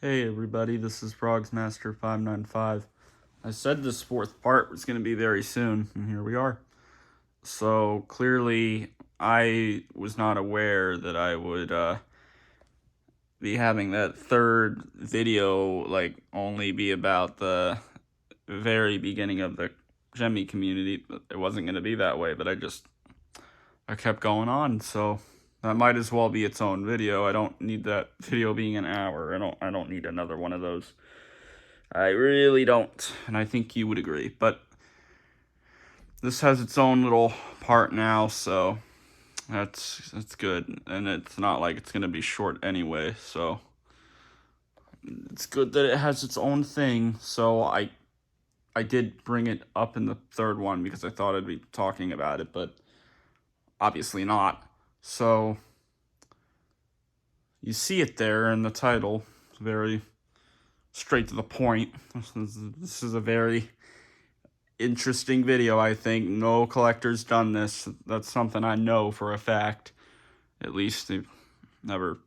Hey everybody, this is Frogz Master 595. I said this fourth part was going to be very soon, and here we are. So clearly, I was not aware that I would be having that third video only be about the very beginning of the Gemmy community. It wasn't going to be that way, but I kept going on, so that might as well be its own video. I don't need that video being an hour. I don't need another one of those. I really don't, and I think you would agree. But this has its own little part now, so that's good. And it's not like it's gonna be short anyway, so it's good that it has its own thing. So I did bring it up in the third one because I thought I'd be talking about it, but obviously not. So you see it there in the title. It's very straight to the point. This is a very interesting video, I think. No collector's done this. That's something I know for a fact. At least they've never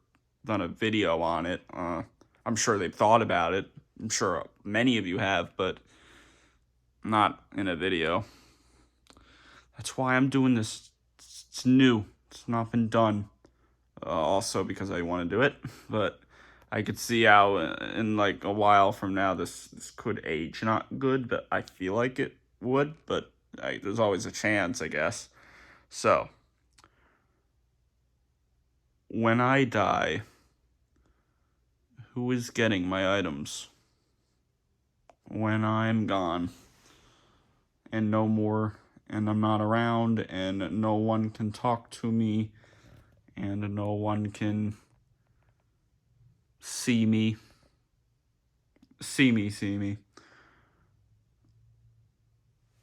done a video on it. I'm sure they've thought about it. I'm sure many of you have, but not in a video. That's why I'm doing this. It's new. It's not been done. Also because I want to do it, but I could see how in like a while from now this could age not good, but I feel like it would, but there's always a chance, I guess. So, when I die, who is getting my items? When I'm gone, and no more, and I'm not around, and no one can talk to me, and no one can see me. See me.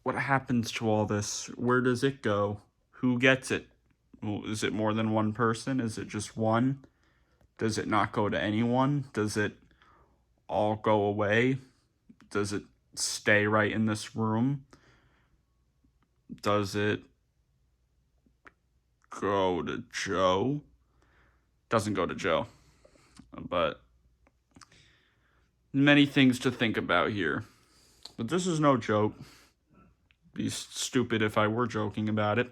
What happens to all this? Where does it go? Who gets it? Is it more than one person? Is it just one? Does it not go to anyone? Does it all go away? Does it stay right in this room? Does it go to Joe? Doesn't go to Joe. But many things to think about here. But this is no joke. Be stupid if I were joking about it.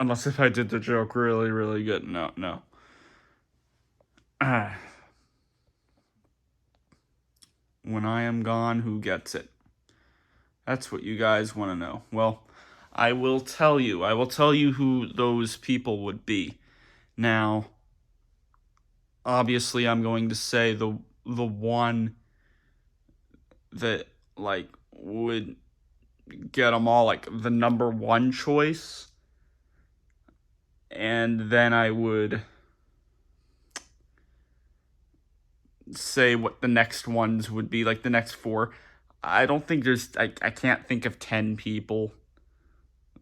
Unless if I did the joke really, really good. No. When I am gone, who gets it? That's what you guys want to know. Well, I will tell you. I will tell you who those people would be. Now, obviously, I'm going to say the one that would get them all, the number one choice, and then I would say what the next ones would be, the next four. I don't think I can't think of 10 people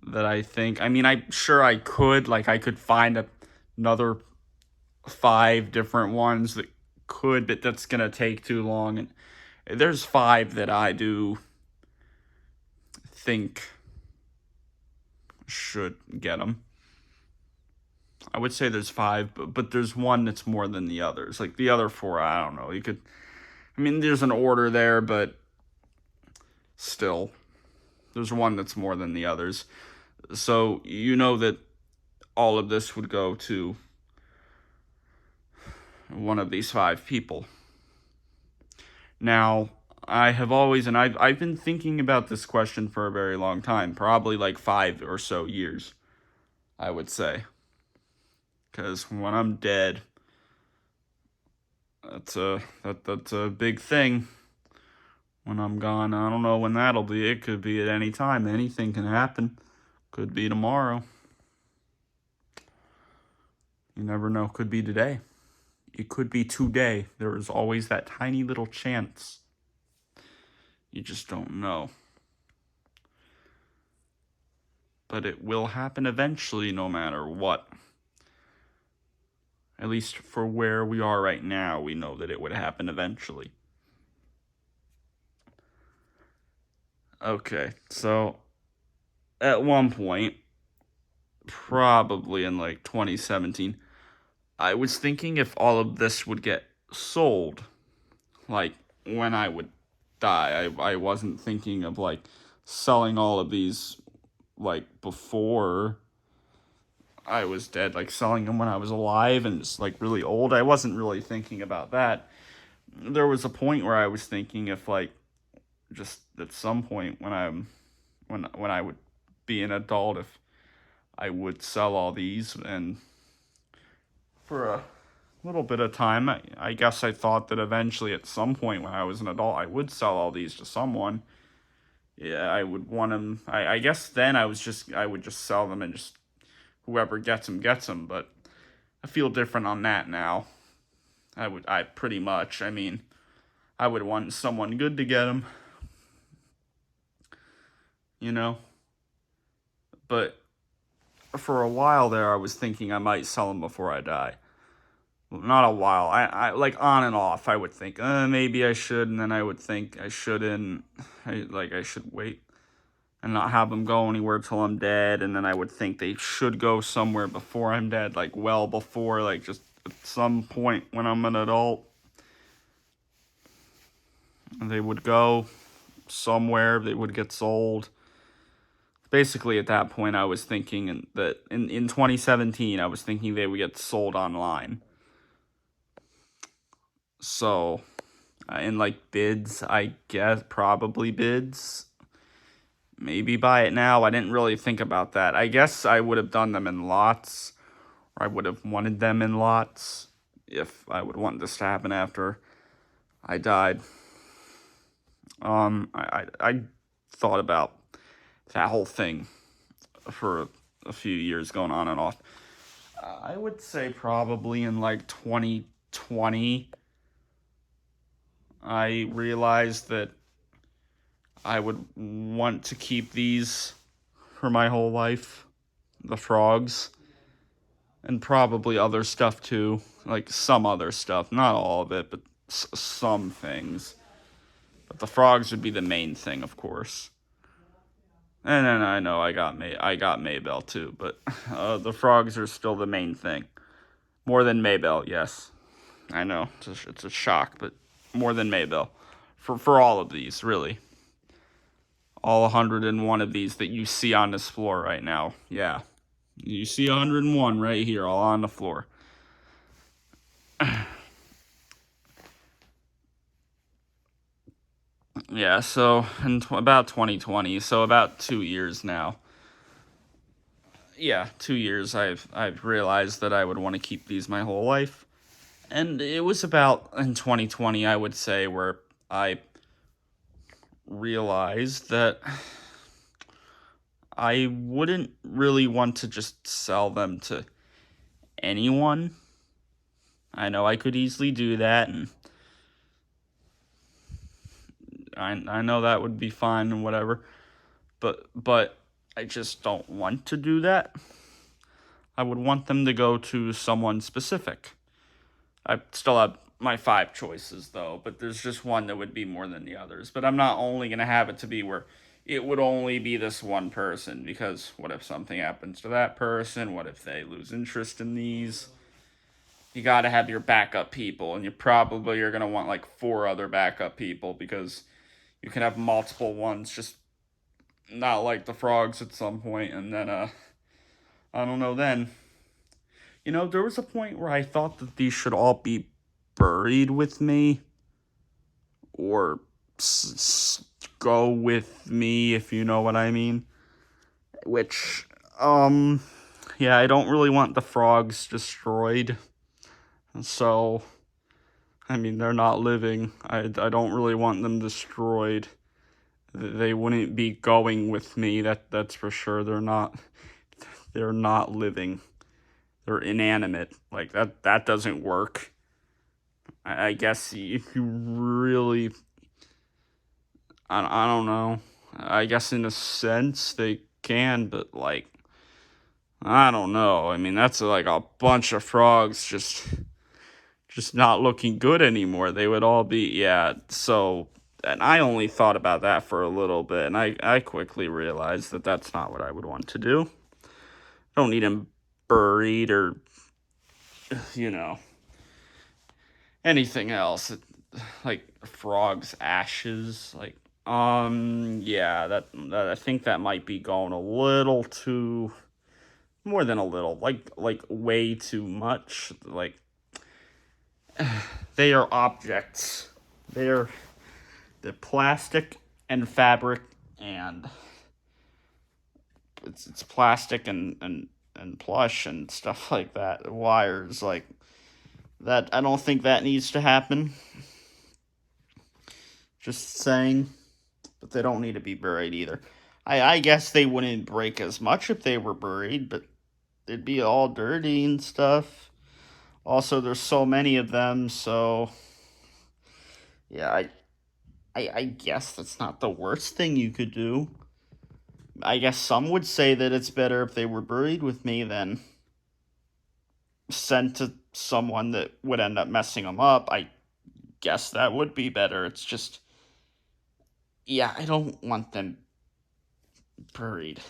that I think. I mean, I'm sure I could, I could find another 5 different ones that could, but that's gonna take too long. And there's 5 that I do think should get them. I would say there's 5, but there's one that's more than the others. The other 4, I don't know. There's an order there, but still, there's one that's more than the others. So you know that all of this would go to one of these 5 people. Now, I have always, and I've been thinking about this question for a very long time, probably 5 or so years, I would say. Because when I'm dead, that's a big thing. When I'm gone, I don't know when that'll be. It could be at any time. Anything can happen. Could be tomorrow. You never know. Could be today. It could be today. There is always that tiny little chance. You just don't know. But it will happen eventually, no matter what. At least for where we are right now, we know that it would happen eventually. Okay, so at one point, probably in 2017, I was thinking if all of this would get sold, like, when I would die. I wasn't thinking of, like, selling all of these, like, before I was dead, like, selling them when I was alive and just, like, really old. I wasn't really thinking about that. There was a point where I was thinking if, like, just at some point when I would be an adult, if I would sell all these. And for a little bit of time, I guess I thought that eventually at some point when I was an adult, I would sell all these to someone. Yeah, I would want them. I guess then I would just sell them and just whoever gets them gets them. But I feel different on that now. I pretty much. I mean, I would want someone good to get them, you know. But for a while there, I was thinking I might sell them before I die. Well, not a while. I like on and off. I would think, maybe I should, and then I would think I shouldn't. I should wait and not have them go anywhere till I'm dead, and then I would think they should go somewhere before I'm dead, like well before, like just at some point when I'm an adult. They would go somewhere. They would get sold. Basically, at that point, I was thinking that in 2017, I was thinking they would get sold online. So, in like bids, I guess, probably bids. Maybe buy it now. I didn't really think about that. I guess I would have done them in lots, or I would have wanted them in lots if I would want this to happen after I died. I thought about that whole thing for a few years, going on and off. I would say probably in like 2020, I realized that I would want to keep these for my whole life, the Frogz, and probably other stuff too, like some other stuff, not all of it, but some things. But the Frogz would be the main thing, of course. And then I know I got Maybell too, but the Frogz are still the main thing. More than Maybell, yes. I know it's a shock, but more than Maybell for all of these, really. All 101 of these that you see on this floor right now. Yeah, you see 101 right here, all on the floor. Yeah, so in about 2020, so about 2 years now. Yeah, 2 years. I've realized that I would want to keep these my whole life, and it was about in 2020, I would say, where I realized that I wouldn't really want to just sell them to anyone. I know I could easily do that, and I know that would be fine and whatever, but I just don't want to do that. I would want them to go to someone specific. I still have my 5 choices though, but there's just one that would be more than the others. But I'm not only gonna have it to be where it would only be this one person, because what if something happens to that person? What if they lose interest in these? You gotta have your backup people, and you probably are gonna want like 4 other backup people, because you can have multiple ones, just not like the Frogz at some point, and then I don't know then. There was a point where I thought that these should all be buried with me, or go with me, if you know what I mean. Which, yeah, I don't really want the Frogz destroyed. So, I mean, they're not living. I don't really want them destroyed. They wouldn't be going with me. That's for sure. They're not. They're not living. They're inanimate. Like that doesn't work. I guess if you really, I don't know. I guess in a sense they can, but like, I don't know. I mean, that's like a bunch of Frogz just not looking good anymore. They would all be, yeah. So, and I only thought about that for a little bit, and I quickly realized that that's not what I would want to do. I don't need him buried, or, you know. anything else, like Frogz ashes, like yeah, that I think that might be going a little too, more than a little, like way too much. Like they are objects. They're they're plastic and fabric, and it's plastic and plush and stuff like that. Wires like that. I don't think that needs to happen. Just saying. But they don't need to be buried either. I guess they wouldn't break as much if they were buried, but they'd be all dirty and stuff. Also, there's so many of them, so yeah, I guess that's not the worst thing you could do. I guess some would say that it's better if they were buried with me than sent to someone that would end up messing them up. I guess that would be better. It's just, yeah, I don't want them buried.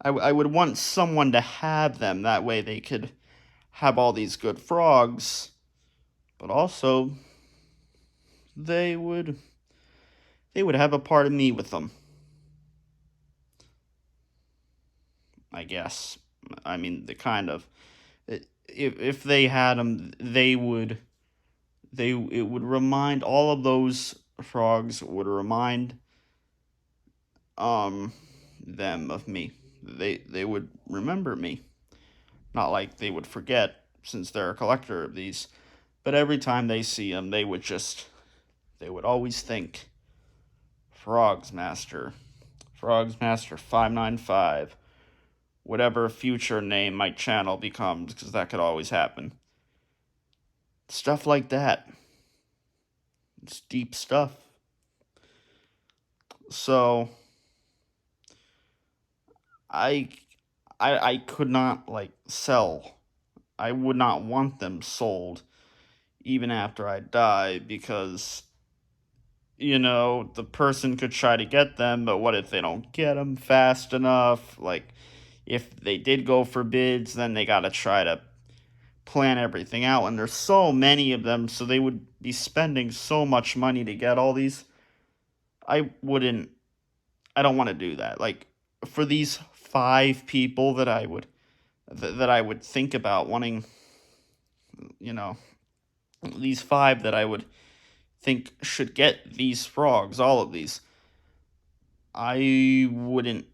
I would want someone to have them. That way they could have all these good frogs, but also they would have a part of me with them. I guess. I mean, the kind of, if they had them, it would remind, all of those frogs would remind them of me. They would remember me. Not like they would forget, since they're a collector of these, but every time they see them, they would always think, Frogz Master, Frogz Master 595, whatever future name my channel becomes, because that could always happen. Stuff like that. It's deep stuff. So I could not, like, sell. I would not want them sold even after I die, because the person could try to get them, but what if they don't get them fast enough? Like, if they did go for bids, then they got to try to plan everything out, and there's so many of them, so they would be spending so much money to get all these. I don't want to do that. Like, for these 5 people that I would think about wanting, these 5 that I would think should get these frogs, all of these, I wouldn't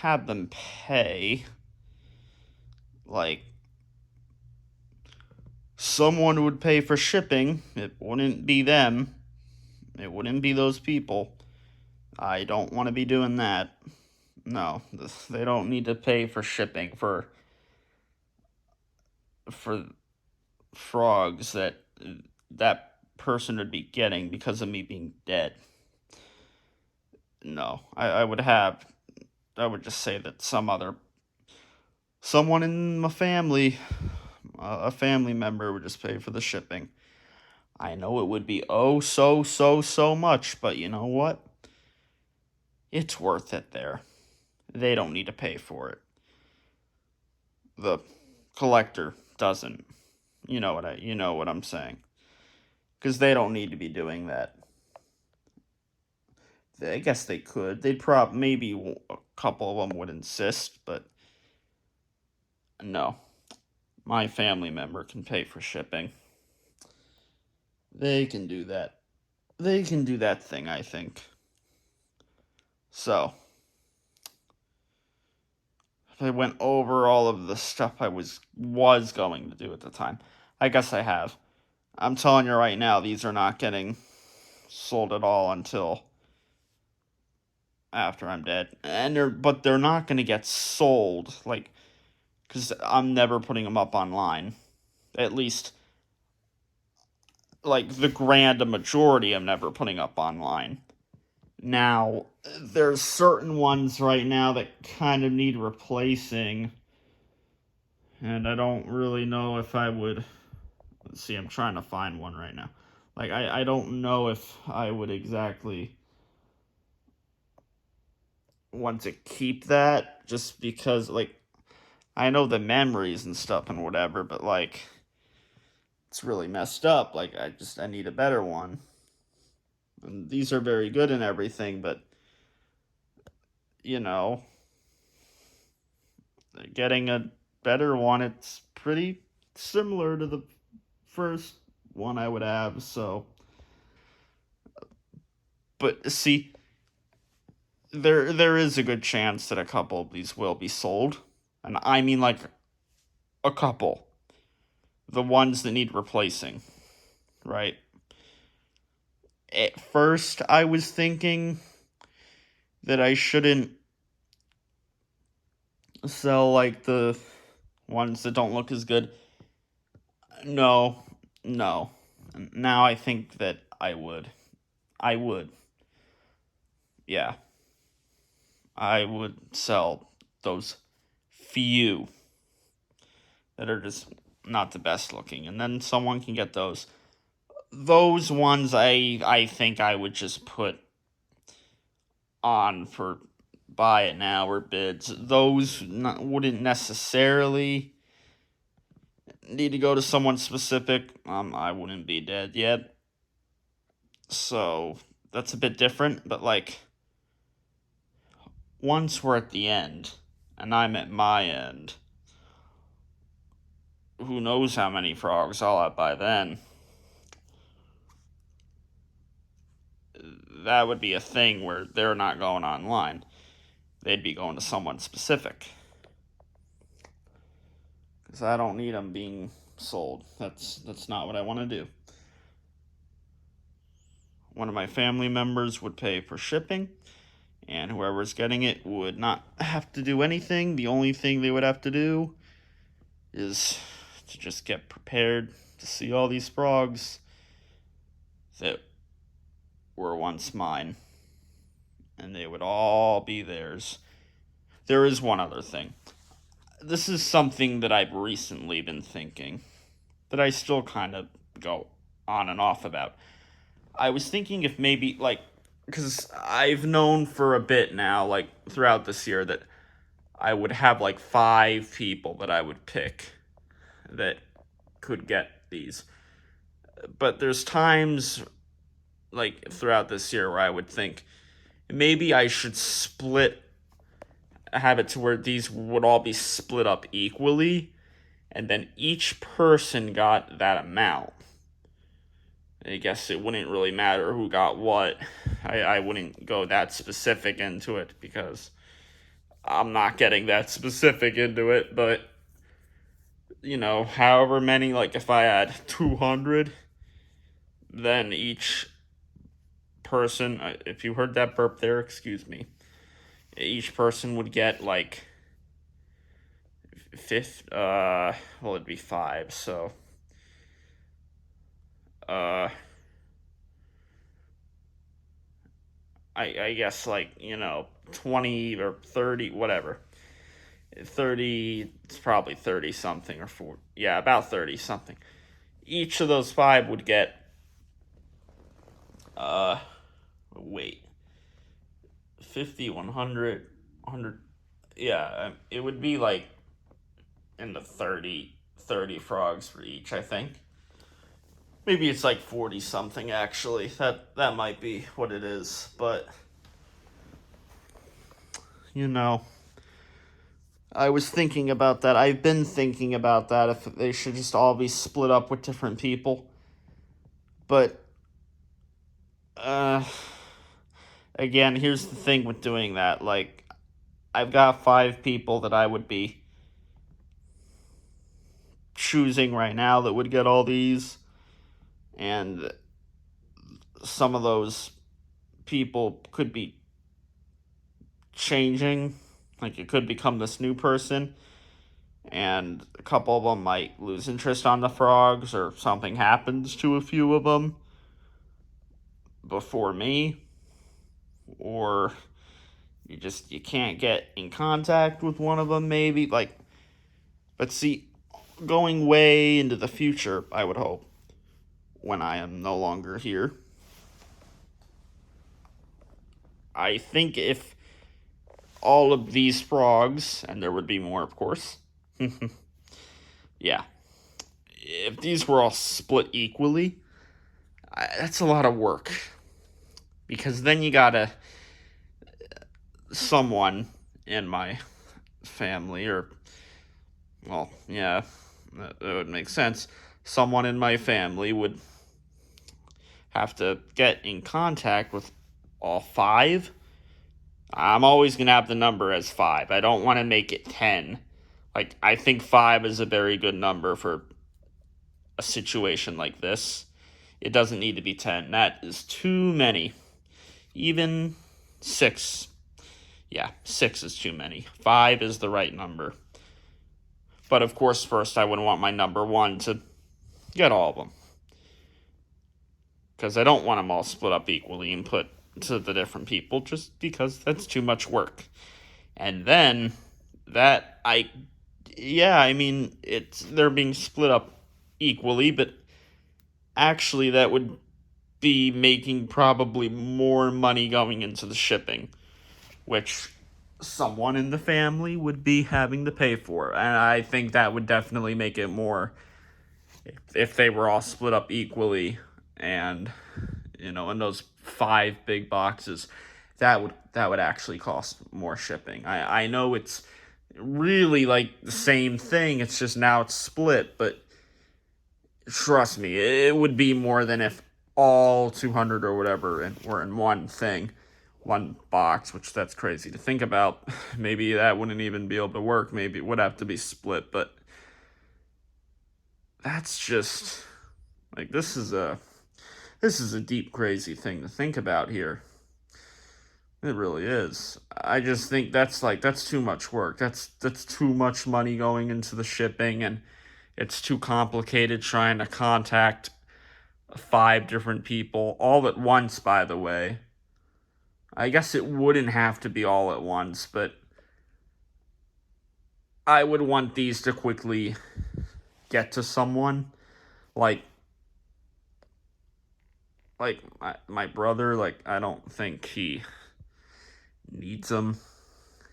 have them pay. Like, someone would pay for shipping. It wouldn't be them. It wouldn't be those people. I don't want to be doing that. No, they don't need to pay for shipping for frogs that person would be getting because of me being dead. No, I would just say that someone in my family, a family member, would just pay for the shipping. I know it would be so much, but you know what? It's worth it there. They don't need to pay for it. The collector doesn't. You know what I'm saying. Because they don't need to be doing that. I guess they could. Maybe a couple of them would insist, but no. My family member can pay for shipping. They can do that. They can do that thing, I think. So, I went over all of the stuff I was going to do at the time. I guess I have. I'm telling you right now, these are not getting sold at all until after I'm dead. But they're not going to get sold, like, because I'm never putting them up online. At least, like, the grand majority I'm never putting up online. Now, there's certain ones right now that kind of need replacing, and I don't really know if I would. Let's see, I'm trying to find one right now. Like, I don't know if I would exactly want to keep that, just because, like, I know the memories and stuff and whatever, but, like, it's really messed up. Like, I need a better one. And these are very good and everything, but, you know, getting a better one, it's pretty similar to the first one I would have, so. But see, there is a good chance that a couple of these will be sold. And I mean like a couple. The ones that need replacing, right? At first, I was thinking that I shouldn't sell like the ones that don't look as good. No, no. Now I think that I would. I would. Yeah. I would sell those few that are just not the best looking, and then someone can get those. Those ones I think I would just put on for buy it now or bids. Those wouldn't necessarily need to go to someone specific. I wouldn't be dead yet, so that's a bit different. But like, once we're at the end, and I'm at my end, who knows how many frogs I'll have by then. That would be a thing where they're not going online. They'd be going to someone specific. Because I don't need them being sold. That's not what I want to do. One of my family members would pay for shipping, and whoever's getting it would not have to do anything. The only thing they would have to do is to just get prepared to see all these frogs that were once mine, and they would all be theirs. There is one other thing. This is something that I've recently been thinking, that I still kind of go on and off about. I was thinking if maybe, like, because I've known for a bit now, like, throughout this year, that I would have, like, 5 people that I would pick that could get these. But there's times, like, throughout this year where I would think, maybe I should have it to where these would all be split up equally, and then each person got that amount. I guess it wouldn't really matter who got what. I wouldn't go that specific into it because I'm not getting that specific into it, but, you know, however many, like if I had 200, then each person, if you heard that burp there, excuse me, each person would get like it'd be 5, so I guess, like, you know, 20 or 30, whatever. 30, it's probably 30 something or 40. Yeah, about 30 something. Each of those 5 would get, wait, 50, 100, 100. Yeah, it would be like in the 30 frogs for each, I think. Maybe it's like 40 something, actually. That might be what it is, but, you know, I was thinking about that. I've been thinking about that, if they should just all be split up with different people. But, again, here's the thing with doing that. Like, I've got 5 people that I would be choosing right now that would get all these, and some of those people could be changing. Like, it could become this new person, and a couple of them might lose interest on the frogs, or something happens to a few of them before me, or you can't get in contact with one of them, maybe. Like, but see, going way into the future, I would hope, when I am no longer here, I think if all of these frogs, and there would be more, of course, yeah, if these were all split equally, that's a lot of work. Because then you gotta, someone in my family, or, well, yeah, that would make sense. Someone in my family would have to get in contact with all five. I'm always going to have the number as 5. I don't want to make it 10. Like, I think 5 is a very good number for a situation like this. It doesn't need to be 10. That is too many. Even 6. Yeah, 6 is too many. 5 is the right number. But of course, first I would want my number 1 to get all of them. Because I don't want them all split up equally and put to the different people, just because that's too much work. And then I mean, they're being split up equally, but actually that would be making probably more money going into the shipping, which someone in the family would be having to pay for. And I think that would definitely make it more if they were all split up equally, and in those 5 big boxes, that would actually cost more shipping. I know it's really like the same thing, it's just now it's split, but trust me, it would be more than if all 200 or whatever were in one thing, one box, which that's crazy to think about. Maybe that wouldn't even be able to work. Maybe it would have to be split, but that's just like, this is a deep, crazy thing to think about here. It really is. I just think that's too much work. That's too much money going into the shipping, and it's too complicated trying to contact 5 different people all at once, by the way. I guess it wouldn't have to be all at once, but I would want these to quickly get to someone. Like my brother, I don't think he needs them.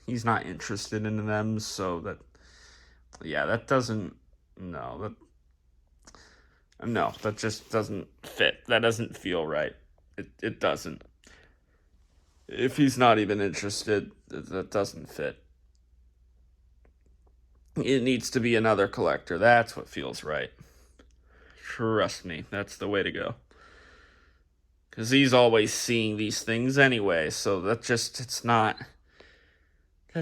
He's not interested in them, so that doesn't, no, that just doesn't fit. That doesn't feel right. It doesn't. If he's not even interested, that doesn't fit. It needs to be another collector. That's what feels right. Trust me, that's the way to go. Because he's always seeing these things anyway, so that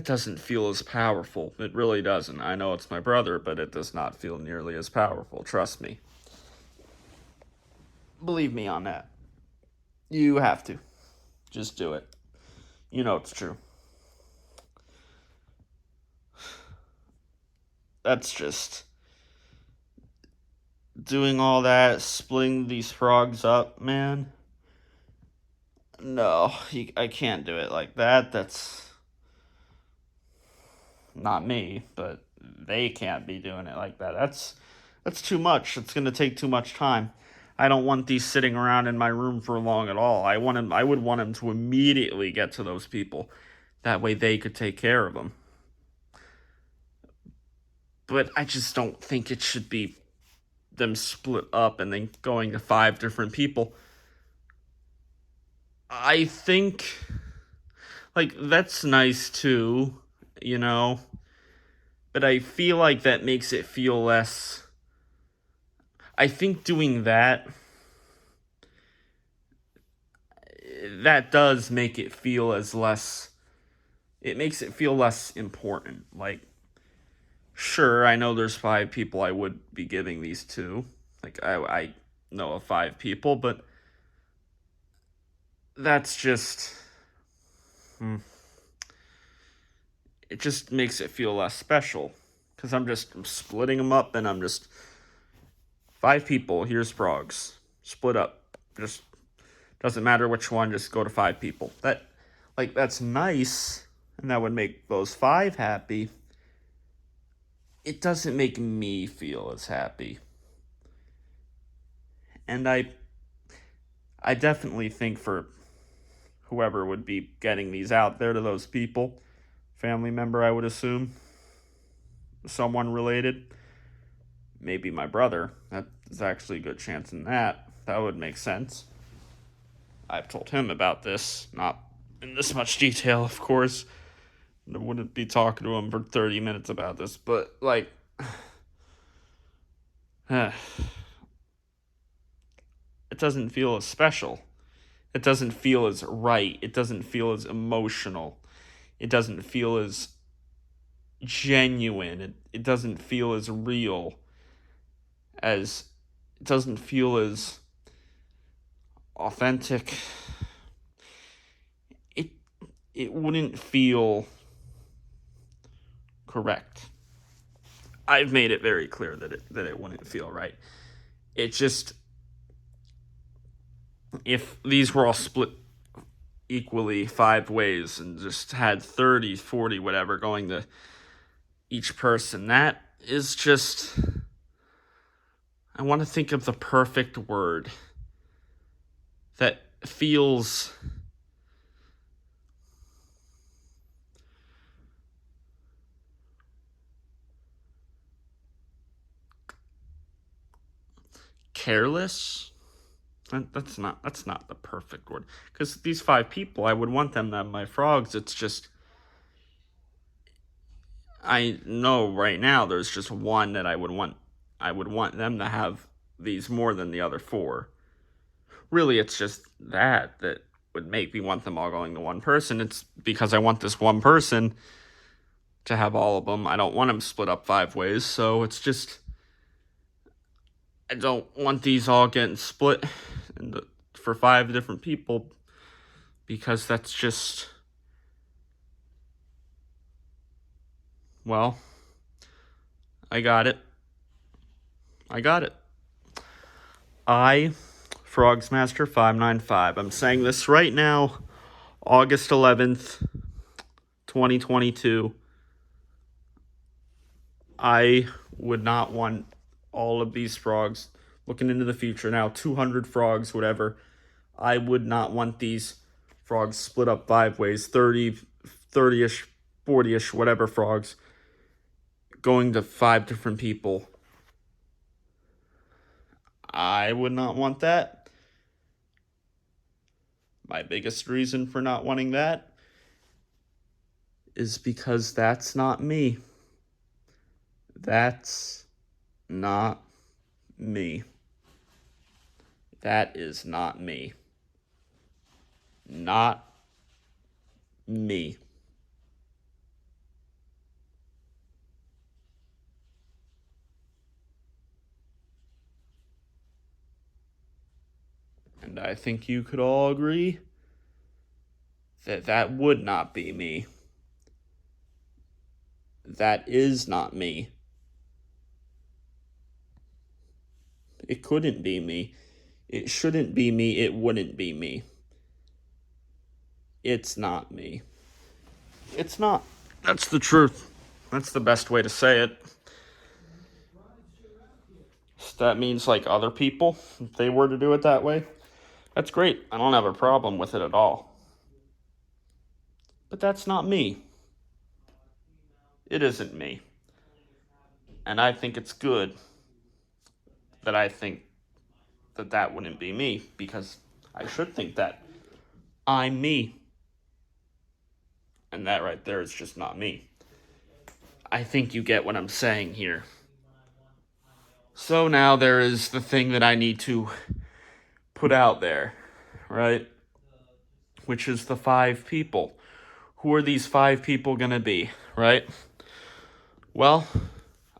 doesn't feel as powerful. It really doesn't. I know it's my brother, but it does not feel nearly as powerful. Trust me. Believe me on that. You have to. Just do it. You know it's true. That's just doing all that, splitting these frogs up, man. No, I can't do it like that. That's not me, but they can't be doing it like that. That's too much. It's going to take too much time. I don't want these sitting around in my room for long at all. I would want him to immediately get to those people. That way they could take care of them. But I just don't think it should be them split up and then going to 5 different people. I think, that's nice too, but I feel like that makes it feel less. I think doing that does make it feel as less. It makes it feel less important. Sure, I know there's 5 people I would be giving these to. I know of 5 people, but that's just. It just makes it feel less special. Because I'm splitting them up, and I'm just. 5 people, here's Frogz. Split up. Just doesn't matter which one, just go to 5 people. That's nice, and that would make those 5 happy. It doesn't make me feel as happy. And I definitely think for whoever would be getting these out there to those people, family member, I would assume, someone related, maybe my brother. There's actually a good chance in that. That would make sense. I've told him about this, not in this much detail, of course. I wouldn't be talking to him for 30 minutes about this, but, like, it doesn't feel as special. It doesn't feel as right. It doesn't feel as emotional. It doesn't feel as genuine. It doesn't feel as real as it doesn't feel as authentic. It wouldn't feel correct. I've made it very clear that it wouldn't feel right. It just, if these were all split equally 5 ways and just had 30, 40, whatever going to each person, that is just, I want to think of the perfect word that feels careless. That's not the perfect word, because these 5 people, I would want them to have my frogs. It's just, I know right now there's just one that I would want them to have these more than the other 4. Really, it's just that would make me want them all going to one person. It's because I want this one person to have all of them. I don't want them split up 5 ways, so it's just, I don't want these all getting split for 5 different people, because that's just, well, I got it. Frogz Master 595. I'm saying this right now, August 11th, 2022. I would not want all of these frogs, looking into the future now, 200 frogs, whatever. I would not want these frogs split up 5 ways, 30-ish, 40-ish, whatever frogs, going to 5 different people. I would not want that. My biggest reason for not wanting that is because that's not me. That's not me. That is not me. Not me. And I think you could all agree that that would not be me. That is not me. It couldn't be me. It shouldn't be me. It wouldn't be me. It's not me. It's not. That's the truth. That's the best way to say it. So that means, like, other people, if they were to do it that way, that's great. I don't have a problem with it at all. But that's not me. It isn't me. And I think it's good that I think that wouldn't be me, because I should think that I'm me. And that right there is just not me. I think you get what I'm saying here. So now there is the thing that I need to put out there, right? Which is the 5 people. Who are these 5 people going to be, right? Well,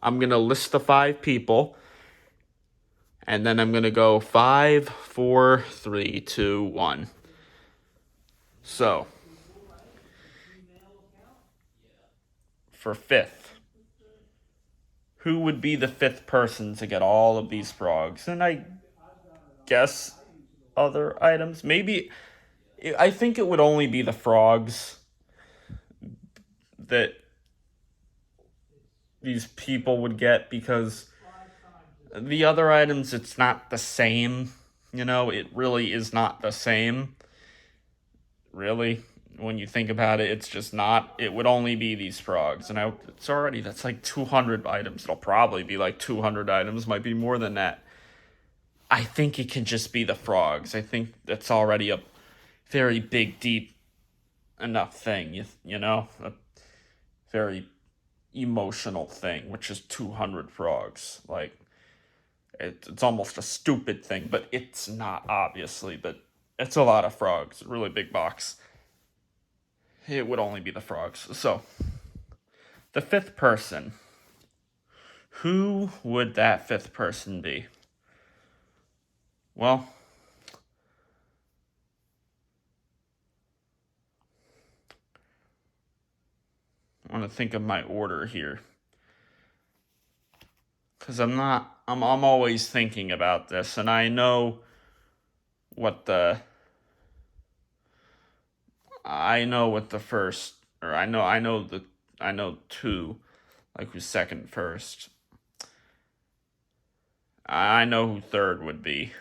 I'm going to list the 5 people, and then I'm going to go 5, 4, 3, 2, 1. So, for 5th, who would be the 5th person to get all of these frogs? And I guess other items. Maybe, I think it would only be the frogs that these people would get, because the other items, it's not the same. You know, it really is not the same. Really. when you think about it, it's just not. It would only be these frogs, and that's like 200 items. It'll probably be like 200 items, might be more than that. I think it can just be the frogs. I think that's already a very big, deep enough thing. You know, a very emotional thing, which is 200 frogs. Like it's almost a stupid thing, but it's not, obviously. But it's a lot of frogs. Really big box. It would only be the frogs. So the fifth person. Who would that fifth person be? Well, I want to think of my order here. Because I'm always thinking about this, and I know what the, first, or I know two, like who's second first. I know who third would be.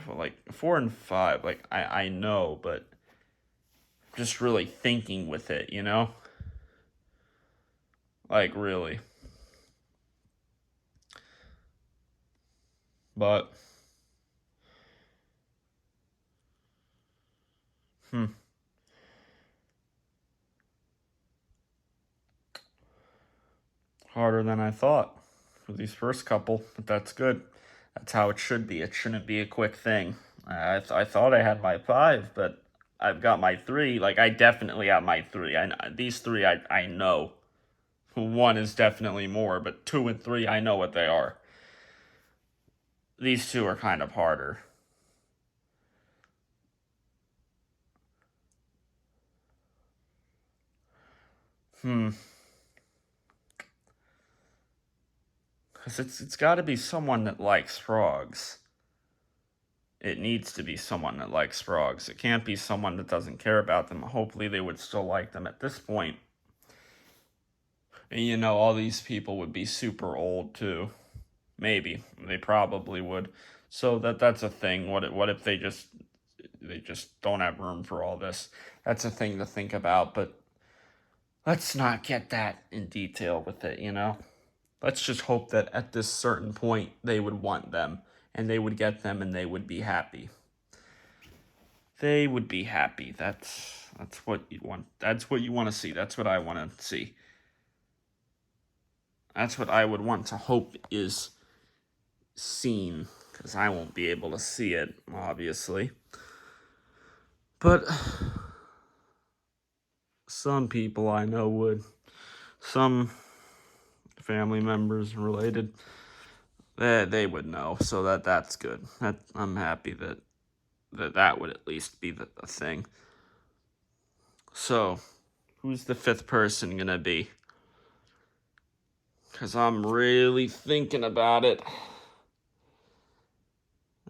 Like 4 and 5, like I know, but just really thinking with it, you know? Like really. But hmm. Harder than I thought for these first couple, but that's good. That's how it should be. It shouldn't be a quick thing. I thought I had my five, but I've got my three. Like, I definitely have my three. These three, I know. One is definitely more, but 2 and 3, I know what they are. These two are kind of harder. Hmm. Because it's got to be someone that likes frogs. It needs to be someone that likes frogs. It can't be someone that doesn't care about them. Hopefully, they would still like them at this point. And all these people would be super old too. Maybe they probably would. So that's a thing. What if they just don't have room for all this? That's a thing to think about. But let's not get that in detail with it. Let's just hope that at this certain point they would want them and they would get them and they would be happy. They would be happy. That's what you want. That's what you want to see. That's what I want to see. That's what I would want to hope is seen, because I won't be able to see it, obviously. But some people I know would. Some family members related, they would know. So that's good. I'm happy that would at least be the thing. So, who's the fifth person gonna be? Because I'm really thinking about it.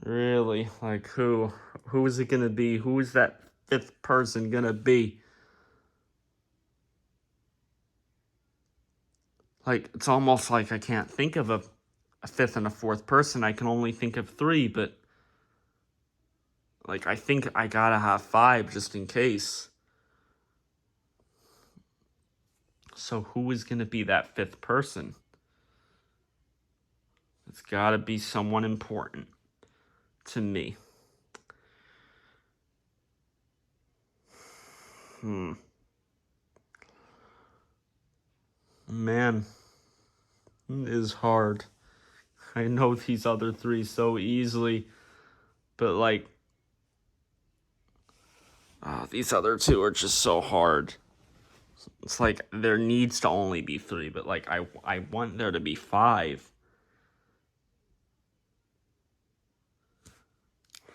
Really, like who? Who is it gonna be? Who is that fifth person gonna be? Like, it's almost like I can't think of a fifth and a fourth person. I can only think of three, but like I think I gotta have five just in case. So who is gonna be that fifth person? It's gotta be someone important to me. Man, it is hard. I know these other three so easily, but like, these other two are just so hard. It's like there needs to only be three, but like I want there to be five.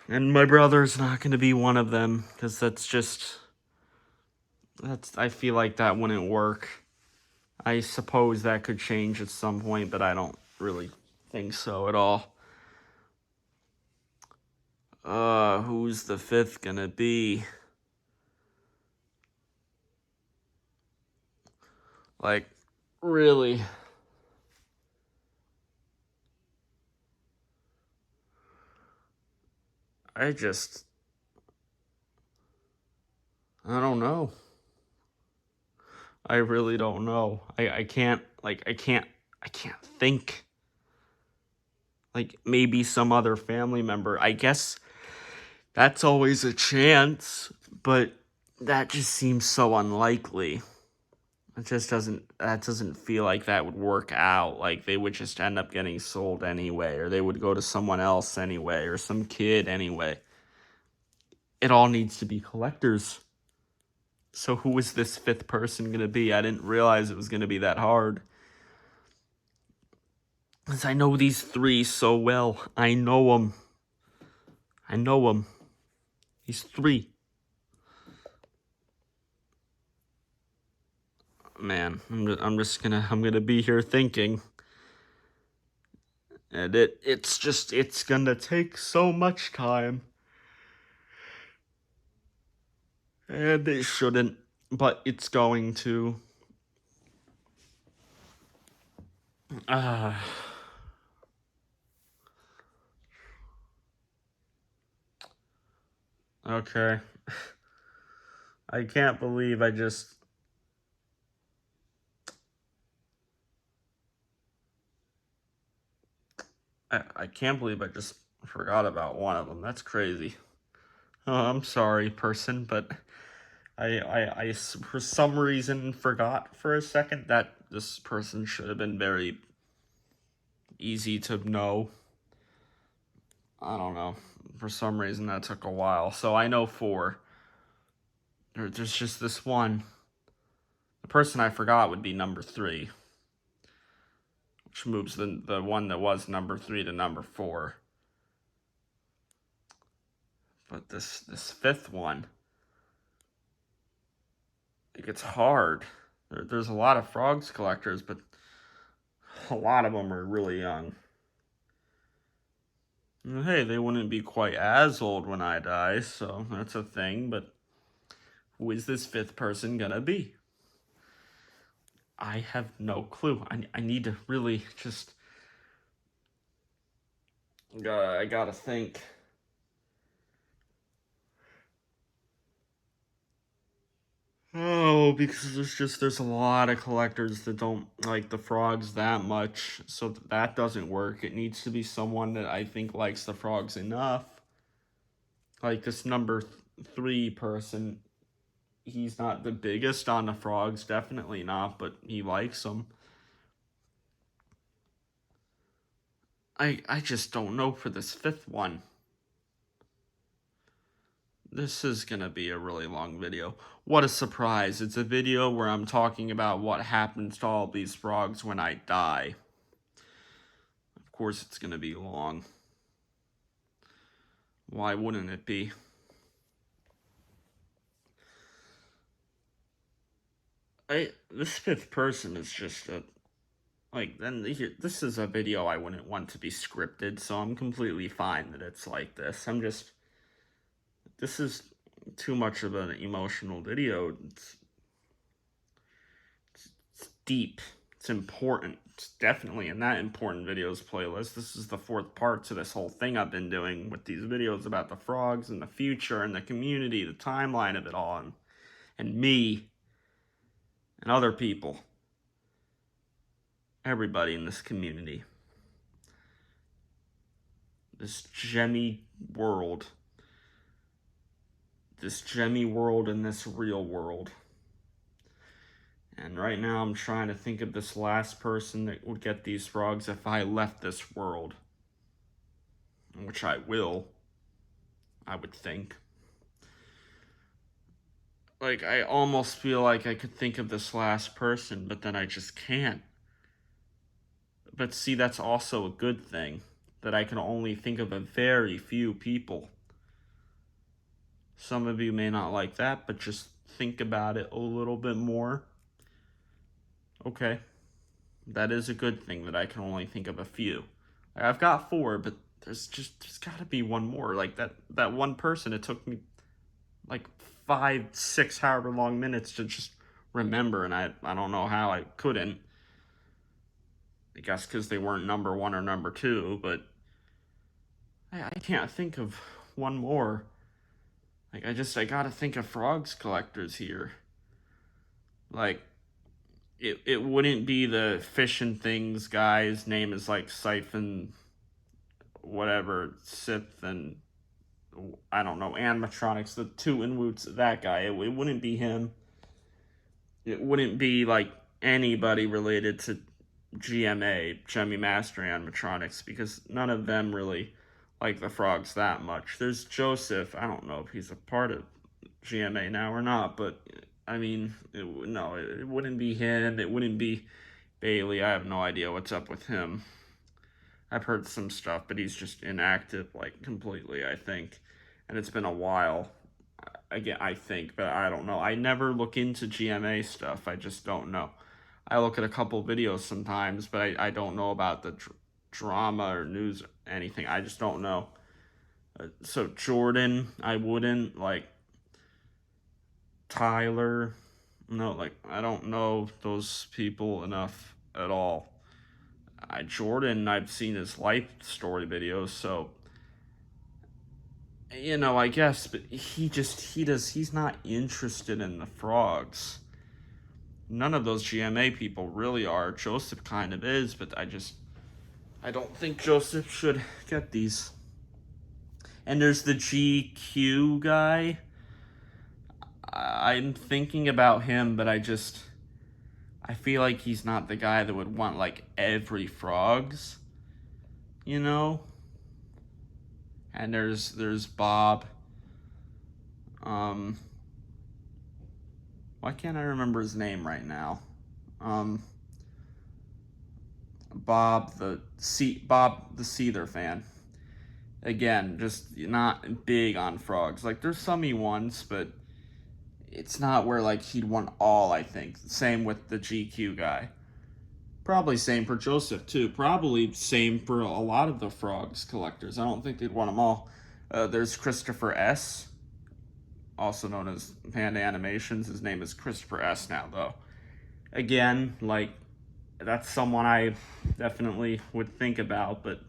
And my brother's not going to be one of them because I feel like that wouldn't work. I suppose that could change at some point, but I don't really think so at all. Who's the fifth gonna be? Like, really? I just I don't know. I really don't know. I can't, like, I can't think. Like, maybe some other family member. I guess that's always a chance, but that just seems so unlikely. It just that doesn't feel like that would work out. Like, they would just end up getting sold anyway, or they would go to someone else anyway, or some kid anyway. It all needs to be collectors. So who is this fifth person gonna be? I didn't realize it was gonna be that hard. Because I know these three so well. I know them. I know them. These three. Man, I'm gonna be here thinking. And it's gonna take so much time. And it shouldn't, but it's going to. Okay. I can't believe I can't believe I just forgot about one of them. That's crazy. Oh, I'm sorry, person, but for some reason forgot for a second that this person should have been very easy to know. I don't know. For some reason that took a while. So I know four. There's just this one. The person I forgot would be number 3, which moves the one that was number 3 to number 4. But this fifth one, it gets hard. There's a lot of Frogz collectors, but a lot of them are really young. Hey, they wouldn't be quite as old when I die, so that's a thing, but who is this fifth person gonna be? I have no clue. I need to really just... I gotta think. Oh, because there's a lot of collectors that don't like the Frogz that much, so that doesn't work. It needs to be someone that I think likes the Frogz enough. Like this number 3 person, he's not the biggest on the Frogz, definitely not, but he likes them. I just don't know for this fifth one. This is gonna be a really long video. What a surprise. It's a video where I'm talking about what happens to all these Frogz when I die. Of course it's gonna be long. Why wouldn't it be? This fifth person is just a... Like, then this is a video I wouldn't want to be scripted, so I'm completely fine that it's like this. This is too much of an emotional video. It's deep. It's important. It's definitely in that important videos playlist. This is the 4th part to this whole thing I've been doing with these videos about the Frogz and the future and the community, the timeline of it all, and me and other people. Everybody in this community. This gemmy world. This gemmy world and this real world. And right now I'm trying to think of this last person that would get these Frogz if I left this world. Which I will, I would think. Like, I almost feel like I could think of this last person, but then I just can't. But see, that's also a good thing, that I can only think of a very few people. Some of you may not like that, but just think about it a little bit more. Okay, that is a good thing that I can only think of a few. I've got 4, but there's gotta be one more. Like, that one person, it took me like 5, 6, however long minutes to just remember, and I don't know how I couldn't. I guess because they weren't number 1 or number 2, but I can't think of one more. Like, I gotta think of Frogz collectors here. Like, it wouldn't be the Fish and Things guy's name is like Siphon, whatever, Sith, and I don't know, animatronics, the two Inwoots, that guy. It wouldn't be him. It wouldn't be like anybody related to GMA, Gemi Master Animatronics, because none of them really like the Frogz that much. There's Joseph. I don't know if he's a part of GMA now or not, but I mean, no, it wouldn't be him. It wouldn't be Bailey. I have no idea what's up with him. I've heard some stuff, but he's just inactive, like, completely, I think. And it's been a while, again, I think, but I don't know. I never look into GMA stuff. I just don't know. I look at a couple videos sometimes, but I don't know about the drama or news or anything. I just don't know. So Jordan, I wouldn't, like, Tyler, no, like, I don't know those people enough at all. Jordan, I've seen his life story videos, so I guess, but he's not interested in the Frogz. None of those GMA people really are. Joseph kind of is, but I don't think Joseph should get these. And there's the GQ guy. I'm thinking about him, but I feel like he's not the guy that would want, like, every Frogz, And there's Bob. Why can't I remember his name right now? Bob the Seether fan. Again, just not big on Frogz. Like, there's some he wants, but it's not where, like, he'd want all, I think. Same with the GQ guy. Probably same for Joseph, too. Probably same for a lot of the Frogz collectors. I don't think they'd want them all. There's Christopher S., also known as Panda Animations. His name is Christopher S. now, though. Again, like, that's someone I definitely would think about, but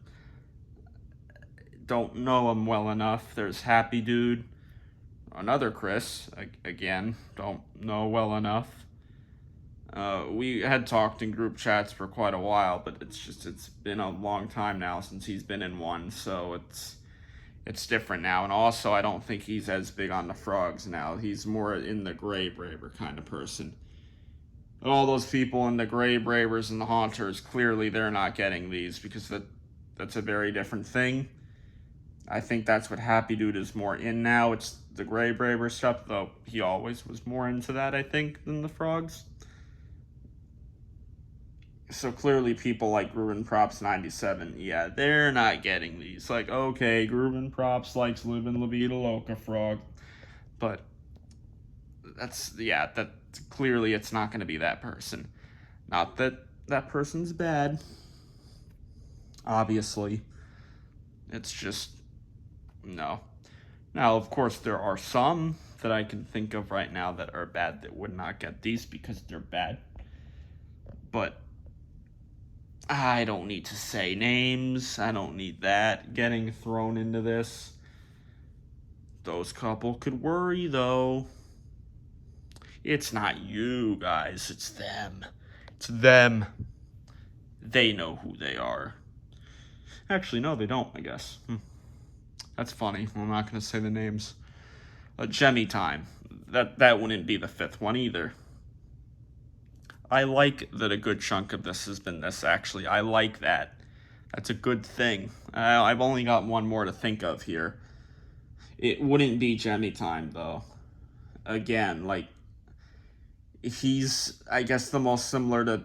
don't know him well enough. There's Happy Dude. Another Chris, again, don't know well enough. We had talked in group chats for quite a while, but it's been a long time now since he's been in one, so it's different now. And also, I don't think he's as big on the Frogz now. He's more in the Gray Braver kind of person. All those people in the Gray Bravers and the Haunters, clearly they're not getting these because that's a very different thing. I think that's what Happy Dude is more in now. It's the Gray Braver stuff, though he always was more into that, I think, than the Frogz. So clearly people like Grubin Props 97, yeah, they're not getting these. Like, okay, Grubin Props likes Livin' La Vida Loca Frog, but that's clearly it's not going to be that person. Not that that person's bad, obviously. It's just, no. Now, of course, there are some that I can think of right now that are bad that would not get these because they're bad. But I don't need to say names. I don't need that getting thrown into this. Those couple could worry, though. It's not you guys, it's them. It's them. They know who they are. Actually, no, they don't, I guess. That's funny. I'm not going to say the names. Gemi Time. That wouldn't be the fifth one either. I like that a good chunk of this has been this, actually. I like that. That's a good thing. I've only got one more to think of here. It wouldn't be Gemi Time, though. Again, like, he's, I guess, the most similar to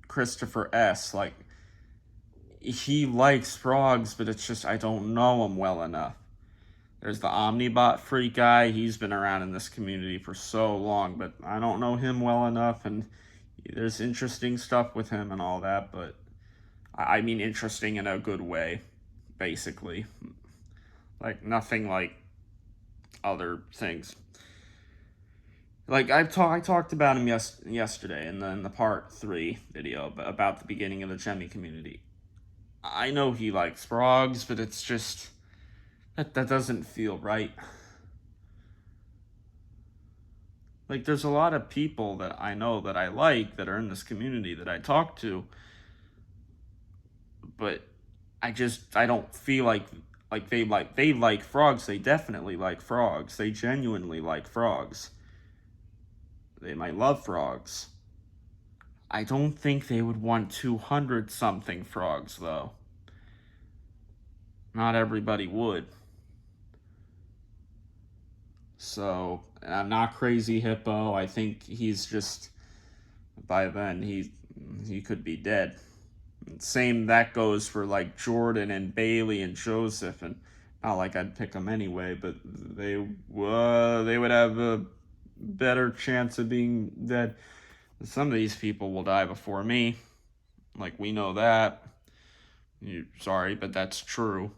Christopher S. Like, he likes Frogz, but it's just I don't know him well enough. There's the Omnibot Freak guy. He's been around in this community for so long, but I don't know him well enough, and there's interesting stuff with him and all that, but I mean interesting in a good way, basically. Like, nothing like other things. Like, I talked about him yesterday in the part 3 video about the beginning of the Gemi community. I know he likes Frogz, but it's just that doesn't feel right. Like, there's a lot of people that I know that I like that are in this community that I talk to, but I don't feel like they like Frogz. They definitely like Frogz. They genuinely like Frogz. They might love Frogz. I don't think they would want 200 something Frogz though. Not everybody would. So, I'm not Crazy Hippo. I think he's just, by then he could be dead. Same that goes for like Jordan and Bailey and Joseph, and not like I'd pick them anyway, but they would have a better chance of being dead. Some of these people will die before me, like we know that. Sorry, but that's true.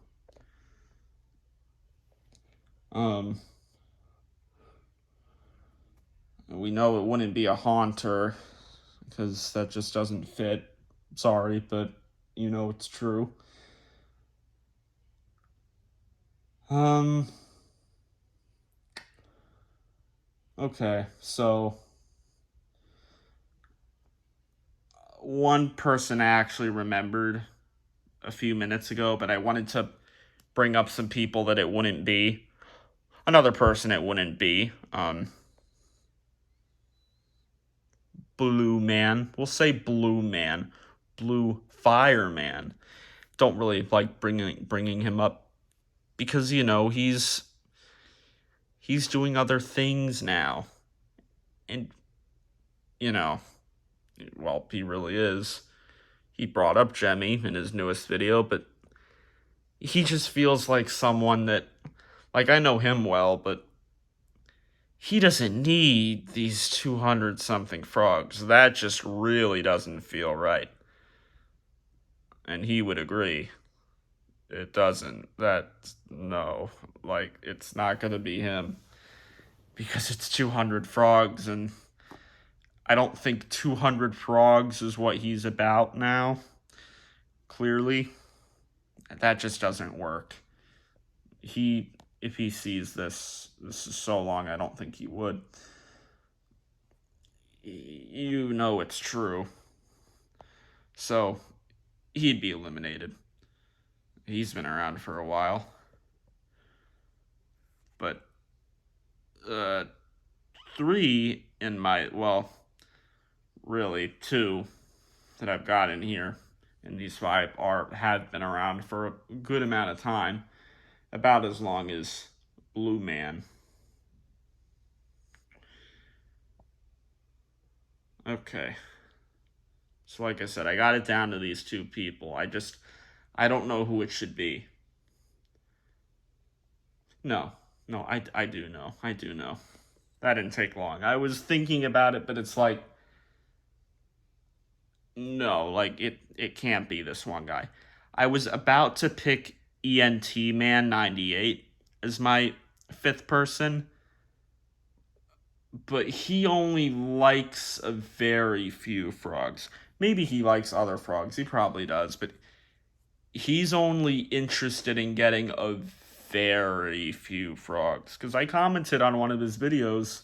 We know it wouldn't be a haunter because that just doesn't fit. Sorry, but it's true. Okay, so one person I actually remembered a few minutes ago, but I wanted to bring up some people that it wouldn't be. Another person it wouldn't be. Blue Man. We'll say Blue Man. Blue Fireman. Don't really like bringing him up because he's doing other things now. And well, he really is. He brought up Jemmy in his newest video, but he just feels like someone that, like, I know him well, but he doesn't need these 200 something Frogz. That just really doesn't feel right. And he would agree. It doesn't. No. Like, it's not going to be him. Because it's 200 Frogz, and I don't think 200 Frogz is what he's about now. Clearly. That just doesn't work. If he sees this is so long, I don't think he would. It's true. So, he'd be eliminated. He's been around for a while. But, 3 in my, well, really 2 that I've got in here, and these 5 have been around for a good amount of time, about as long as Blue Man. Okay. So like I said, I got it down to these 2 people. I don't know who it should be. No, I do know. I do know. That didn't take long. I was thinking about it, but it's like, no, like it can't be this one guy. I was about to pick ENT Man 98 as my 5th person, but he only likes a very few Frogz. Maybe he likes other Frogz. He probably does, but he's only interested in getting a very few Frogz. Because I commented on one of his videos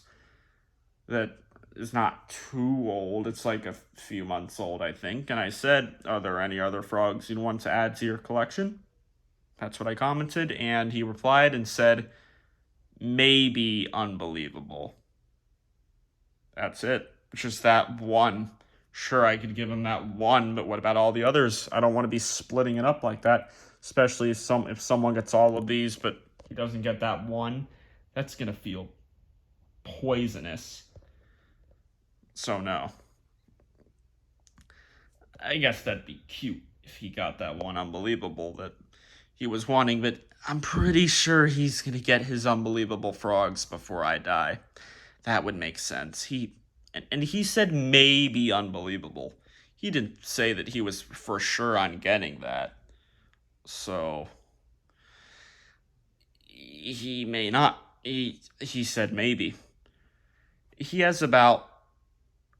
that is not too old. It's like a few months old, I think. And I said, are there any other Frogz you'd want to add to your collection? That's what I commented. And he replied and said, maybe Unbelievable. That's it. Just that one. Sure, I could give him that one, but what about all the others? I don't want to be splitting it up like that, especially if someone gets all of these, but he doesn't get that one. That's going to feel poisonous. So no. I guess that'd be cute if he got that one Unbelievable that he was wanting, but I'm pretty sure he's going to get his Unbelievable Frogz before I die. That would make sense. And he said maybe Unbelievable. He didn't say that he was for sure on getting that. So he may not. He said maybe. He has about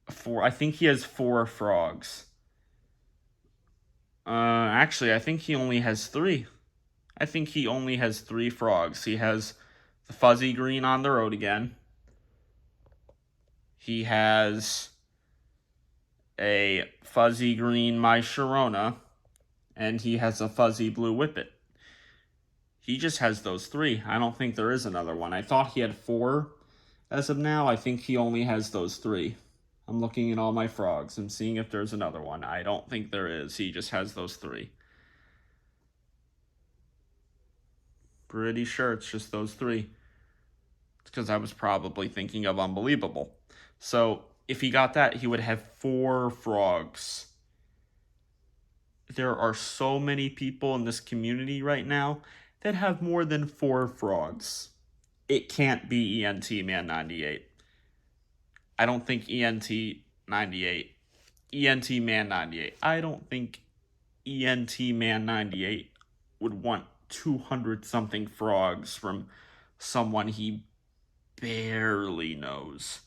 4. I think he has 4 Frogz. Actually, I think he only has 3. I think he only has 3 Frogz. He has the fuzzy green on the road again. He has a fuzzy green My Sharona, and he has a fuzzy blue Whippet. He just has those three. I don't think there is another one. I thought he had four as of now. I think he only has those three. I'm looking at all my frogs and seeing if there's another one. I don't think there is. He just has those three. Pretty sure it's just those three. It's because I was probably thinking of Unbelievable. So if he got that, he would have 4 frogs. There are so many people in this community right now that have more than 4 frogs. It can't be ENT Man 98. I don't think ENT 98. ENT Man 98. I don't think ENT Man 98 would want 200 something frogs from someone he barely knows.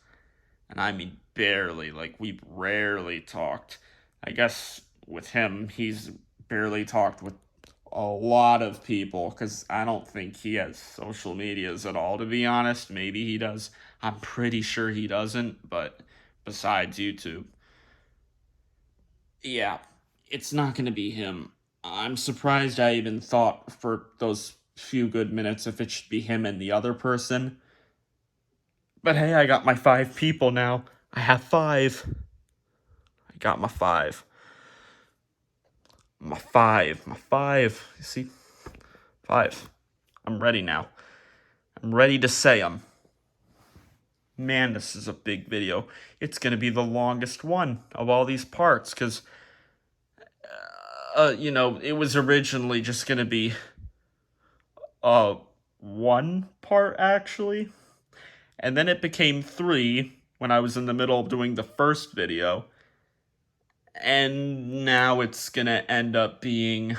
And I mean barely, like we've rarely talked. I guess with him, he's barely talked with a lot of people because I don't think he has social medias at all, to be honest. Maybe he does. I'm pretty sure he doesn't, but besides YouTube. Yeah, it's not going to be him. I'm surprised I even thought for those few good minutes if it should be him and the other person. But hey, I got my 5 people now. I have 5. I got my 5. My 5. My 5. You see? 5. I'm ready now. I'm ready to say them. Man, this is a big video. It's going to be the longest one of all these parts because, it was originally just going to be one part, actually. And then it became 3 when I was in the middle of doing the first video. And now it's going to end up being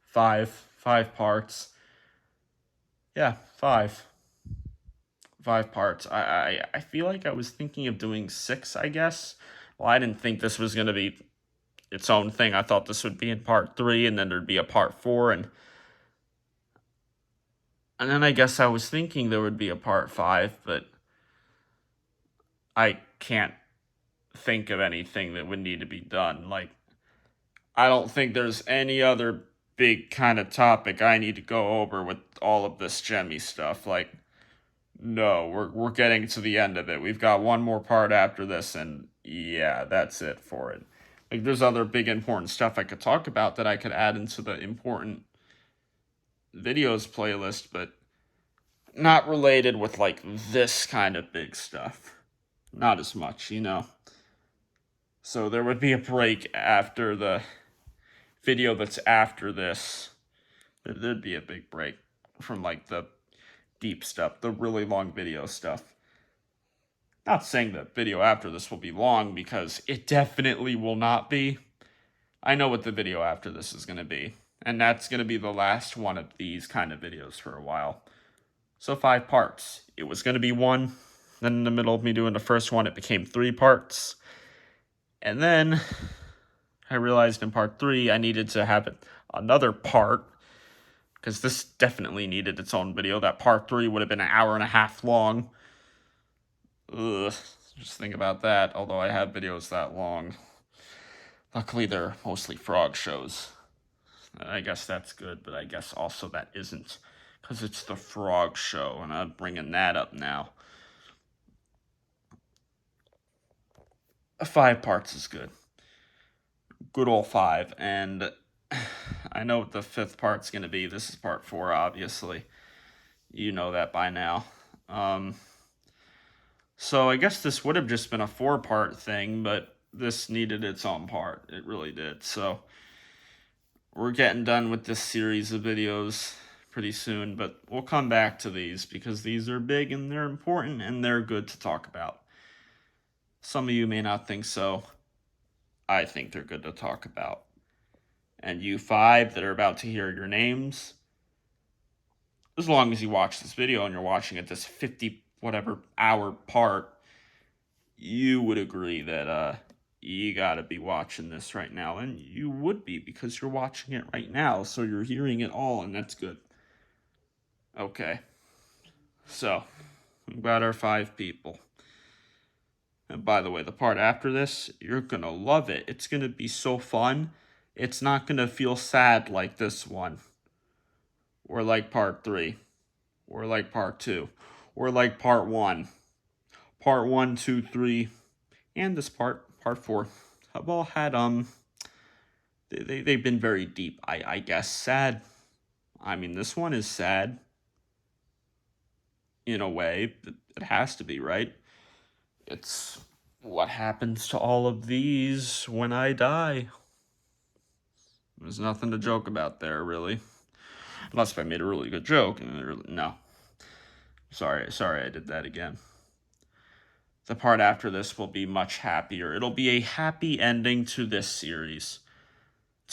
5 parts. Yeah, 5 parts. I feel like I was thinking of doing 6, I guess. Well, I didn't think this was going to be its own thing. I thought this would be in part 3, and then there'd be a part 4, and then I guess I was thinking there would be a part 5, but I can't think of anything that would need to be done. Like, I don't think there's any other big kind of topic I need to go over with all of this Gemmy stuff. Like, no, we're getting to the end of it. We've got one more part after this, and yeah, that's it for it. Like, there's other big important stuff I could talk about that I could add into the important videos playlist, but not related with, like, this kind of big stuff. Not as much, So there would be a break after the video that's after this. There'd be a big break from, like, the deep stuff, the really long video stuff. Not saying the video after this will be long, because it definitely will not be. I know what the video after this is going to be, and that's going to be the last one of these kind of videos for a while. So 5 parts. It was going to be 1, then in the middle of me doing the first one, it became 3 parts. And then I realized in part 3, I needed to have another part, because this definitely needed its own video. That part 3 would have been an hour and a half long. Ugh, just think about that, although I have videos that long. Luckily, they're mostly frog shows. I guess that's good, but I guess also that isn't, because it's the frog show, and I'm bringing that up now. 5 parts is good. Good old 5, and I know what the 5th part's going to be. This is part 4, obviously. You know that by now. So I guess this would have just been a 4-part thing, but this needed its own part. It really did. So we're getting done with this series of videos pretty soon, but we'll come back to these because these are big and they're important and they're good to talk about. Some of you may not think so. I think they're good to talk about. And you 5 that are about to hear your names, as long as you watch this video and you're watching it this 50 whatever hour part, you would agree that you gotta be watching this right now. And you would be, because you're watching it right now, so you're hearing it all, and that's good. Okay. So We've got our 5 people. And by the way, the part after this, you're going to love it. It's going to be so fun. It's not going to feel sad like this one, or like part 3, or like part 2, or like part 1. Part 1, 2, 3, and this part 4, have all had, they've been very deep, I guess. Sad. I mean, this one is sad. In a way, it has to be, right? It's what happens to all of these when I die. There's nothing to joke about there, really. Unless if I made a really good joke. No. Sorry I did that again. The part after this will be much happier. It'll be a happy ending to this series.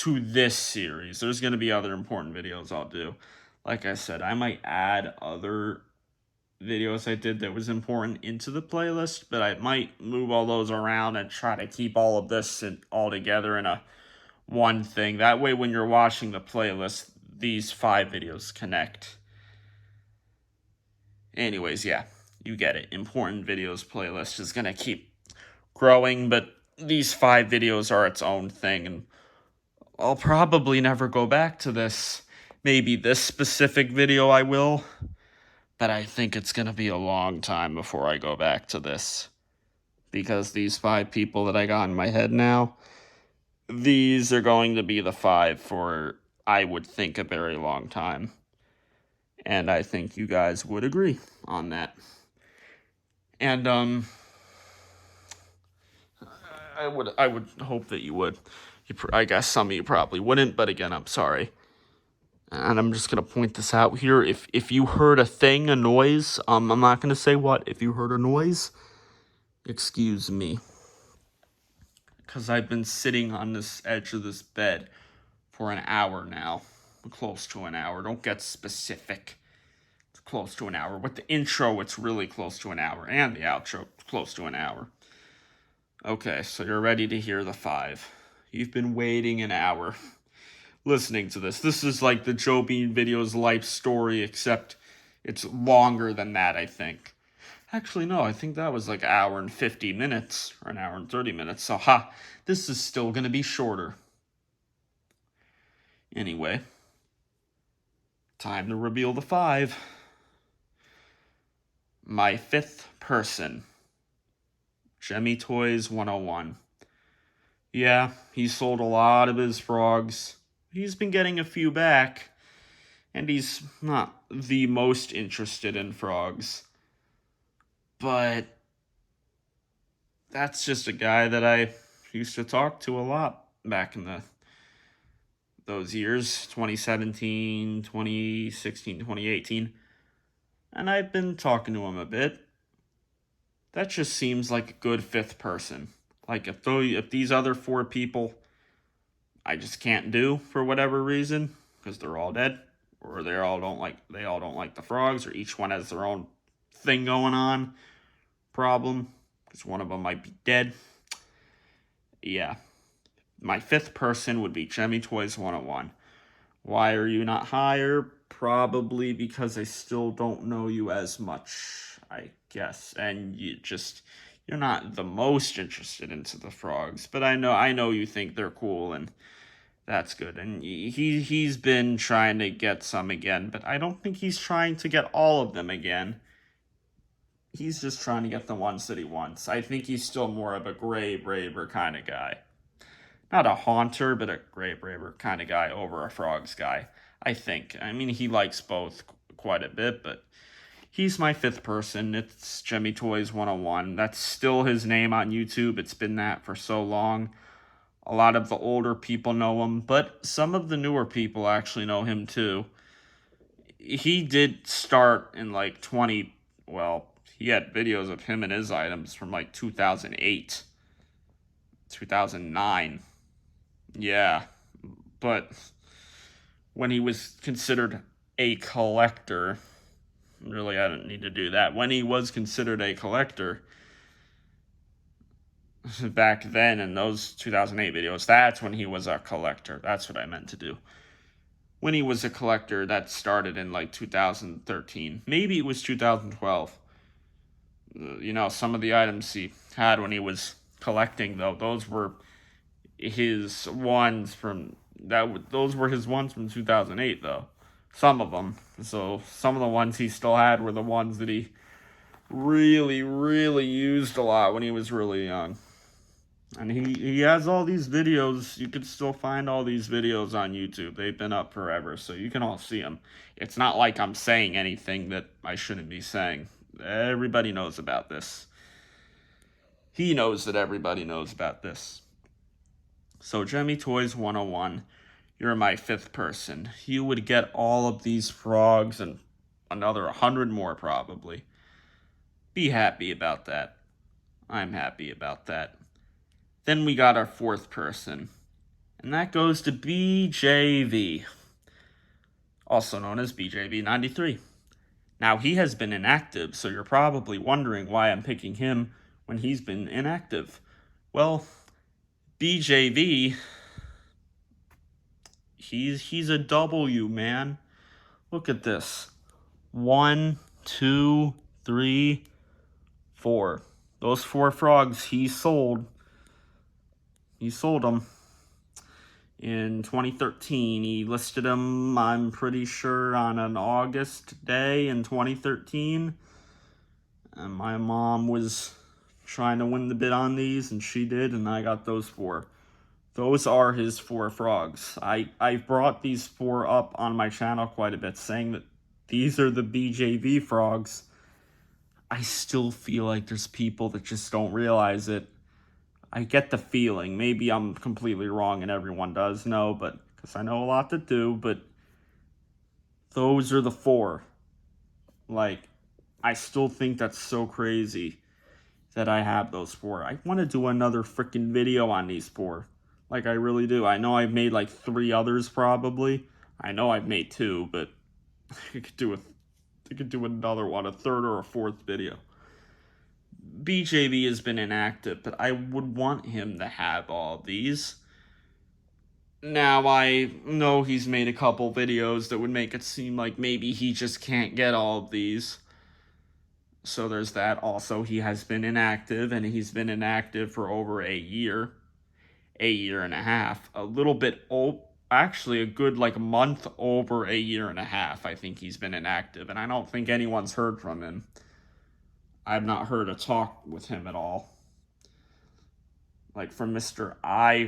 There's going to be other important videos I'll do. Like I said, I might add other videos I did that was important into the playlist, but I might move all those around and try to keep all of this all together in a one thing. That way, when you're watching the playlist, these 5 videos connect. Anyways, yeah, you get it. Important videos playlist is gonna keep growing, but these 5 videos are its own thing, and I'll probably never go back to this. Maybe this specific video I will, but I think it's gonna be a long time before I go back to this. Because these 5 people that I got in my head now, these are going to be the 5 for, I would think, a very long time. And I think you guys would agree on that. And I would hope that you would. I guess some of you probably wouldn't, but again, I'm sorry. And I'm just gonna point this out here. If you heard a noise, I'm not gonna say what. If you heard a noise, excuse me. Because I've been sitting on this edge of this bed for an hour now. Close to an hour. Don't get specific. It's close to an hour. With the intro, it's really close to an hour. And the outro, close to an hour. Okay, so you're ready to hear the 5. You've been waiting an hour listening to this. This is like the Joe Bean video's life story, except it's longer than that, I think. Actually, no, I think that was like an hour and 50 minutes, or an hour and 30 minutes. So, this is still going to be shorter. Anyway, time to reveal the 5. My 5th person, Jemmy Toys 101. Yeah, he sold a lot of his Frogz. He's been getting a few back, and he's not the most interested in Frogz. But that's just a guy that I used to talk to a lot back in those years, 2017, 2016, 2018. And I've been talking to him a bit. That just seems like a good 5th person. Like if these other 4 people I just can't do for whatever reason, because they're all dead, or they all don't like the Frogz, or each one has their own thing going on, problem, because one of them might be dead. Yeah. My 5th person would be Jemmy Toys 101. Why are you not higher? Probably because I still don't know you as much, I guess. And you're not the most interested into the Frogz, but I know you think they're cool, and that's good. And he's been trying to get some again, but I don't think he's trying to get all of them again. He's just trying to get the ones that he wants. I think he's still more of a Grave Raver kind of guy. Not a Haunter, but a Grave Raver kind of guy over a Frogz guy, I think. I mean, he likes both quite a bit, but he's my 5th person. It's Jemmy Toys 101. That's still his name on YouTube. It's been that for so long. A lot of the older people know him, but some of the newer people actually know him too. He did start in like he had videos of him and his items from like 2008, 2009. Yeah, but when he was considered a collector, really, I didn't need to do that. When he was considered a collector, back then in those 2008 videos, that's when he was a collector. That's what I meant to do. When he was a collector, that started in like 2013. Maybe it was 2012. You know, some of the items he had when he was collecting, though, those were his ones from those were his ones from 2008, though. Some of them. So some of the ones he still had were the ones that he really, really used a lot when he was really young. And he has all these videos. You can still find all these videos on YouTube. They've been up forever, so you can all see them. It's not like I'm saying anything that I shouldn't be saying. Everybody knows about this. He knows that everybody knows about this. So Jemmy Toys 101, you're my fifth person. You would get all of these frogs and another 100 more probably. Be happy about that. I'm happy about that. Then we got our fourth person, and that goes to BJV, also known as BJV93. Now, he has been inactive, so you're probably wondering why I'm picking him when he's been inactive. Well, BJV, he's a W, man. Look at this. 1, 2, 3, 4. Those 4 frogs he sold. He sold them in 2013. He listed them, I'm pretty sure, on an August day in 2013. And my mom was trying to win the bid on these, and she did, and I got those 4. Those are his 4 frogs. I brought these 4 up on my channel quite a bit, saying that these are the BJV frogs. I still feel like there's people that just don't realize it. I get the feeling. Maybe I'm completely wrong and everyone does know, but because I know a lot that do, but those are the 4. Like, I still think that's so crazy that I have those 4. I want to do another freaking video on these 4. Like, I really do. I know I've made like 3 others probably. I know I've made 2, but I could do another one, a third or a fourth video. BJV has been inactive, but I would want him to have all these. Now, I know he's made a couple videos that would make it seem like maybe he just can't get all of these. So there's that. Also, he has been inactive, and he's been inactive for over a year and a half. A little bit actually a good like month over a year and a half. I think he's been inactive, and I don't think anyone's heard from him. I've not heard a talk with him at all. Like from Mr.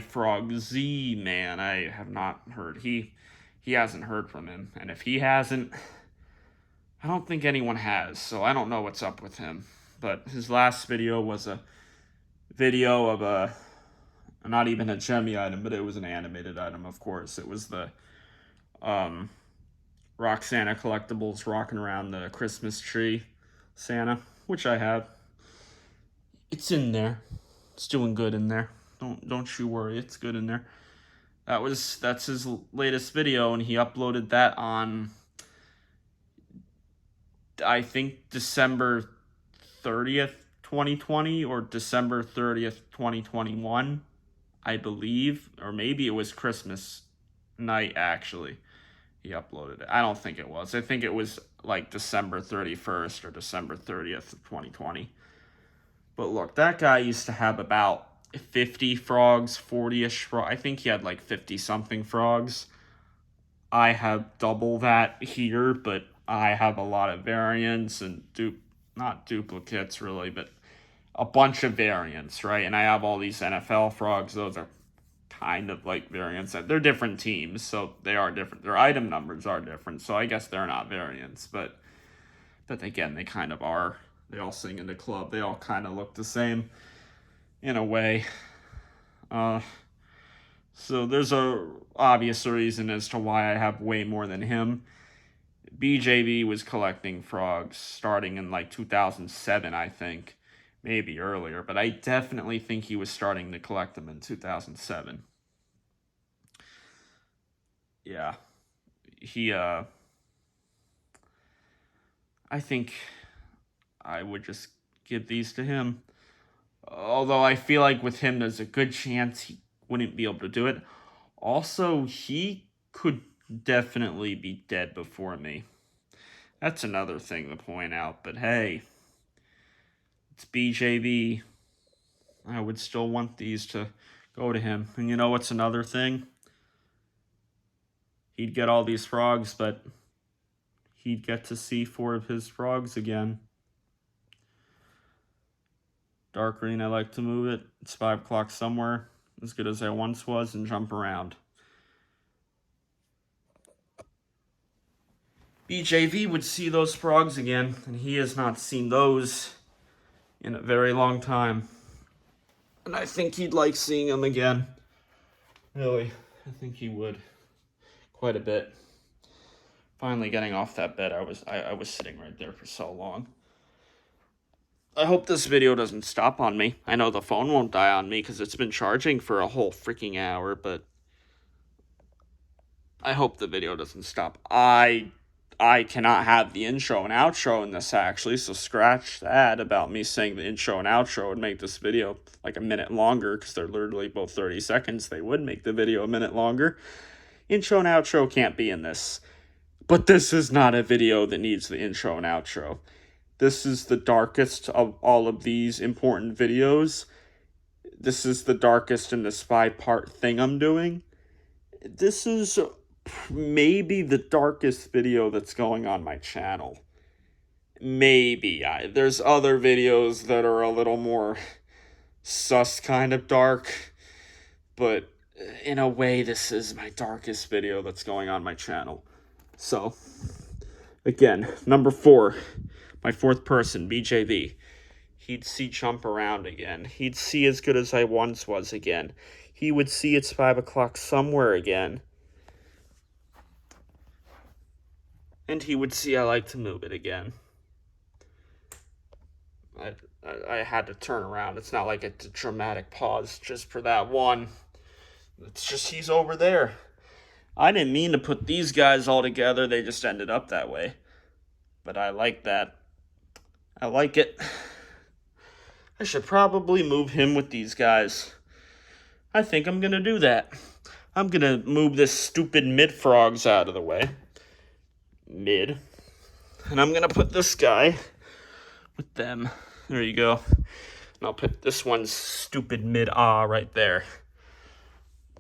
Frogz, man, I have not heard. He hasn't heard from him, and if he hasn't, I don't think anyone has. So I don't know what's up with him. But his last video was a video of not even a Jemmy item, but it was an animated item, of course. It was the Rock Santa collectibles rocking around the Christmas tree Santa, which I have. It's in there. It's doing good in there. Don't you worry, it's good in there. That's his latest video, and he uploaded that on, I think, December 30th, 2020, or December 30th, 2021, I believe, or maybe it was Christmas night, actually. He uploaded it. I don't think it was. I think it was like December 31st or December 30th of 2020. But look, that guy used to have about 50 frogs, 40-ish frogs. I think he had like 50-something frogs. I have double that here, but I have a lot of variants and not duplicates really, but a bunch of variants, right? And I have all these NFL frogs. Those are kind of like variants. They're different teams, so they are different. Their item numbers are different, so I guess they're not variants, but again, they kind of are. They all sing in the club. They all kind of look the same in a way. So there's a obvious reason as to why I have way more than him. BJV was collecting frogs starting in like 2007, I think. Maybe earlier, but I definitely think he was starting to collect them in 2007. Yeah. I think I would just give these to him. Although I feel like with him, there's a good chance he wouldn't be able to do it. Also, he could definitely be dead before me. That's another thing to point out, but hey, it's BJV. I would still want these to go to him. And you know what's another thing? He'd get all these frogs, but he'd get to see 4 of his frogs again. Dark green, I like to move it. It's 5 o'clock somewhere, as good as I once was, and jump around. BJV would see those frogs again, and he has not seen those in a very long time. And I think he'd like seeing them again. Really, I think he would. Quite a bit. Finally getting off that bed. I was sitting right there for so long. I hope this video doesn't stop on me. I know the phone won't die on me because it's been charging for a whole freaking hour, but I hope the video doesn't stop. I cannot have the intro and outro in this, actually, so scratch that about me saying the intro and outro would make this video like a minute longer, because they're literally both 30 seconds. They would make the video a minute longer. Intro and outro can't be in this. But this is not a video that needs the intro and outro. This is the darkest of all of these important videos. This is the darkest in this 5-part thing I'm doing. This is maybe the darkest video that's going on my channel. Maybe. There's other videos that are a little more sus kind of dark. But in a way, this is my darkest video that's going on my channel. So, again, number 4, my 4th person, BJV. He'd see jump around again. He'd see as good as I once was again. He would see it's 5 o'clock somewhere again. And he would see I like to move it again. I had to turn around. It's not like it's a dramatic pause just for that one. It's just he's over there. I didn't mean to put these guys all together. They just ended up that way. But I like that. I like it. I should probably move him with these guys. I think I'm going to do that. I'm going to move this stupid mid-Frogz out of the way. Mid. And I'm going to put this guy with them. There you go. And I'll put this one's stupid mid-ah right there.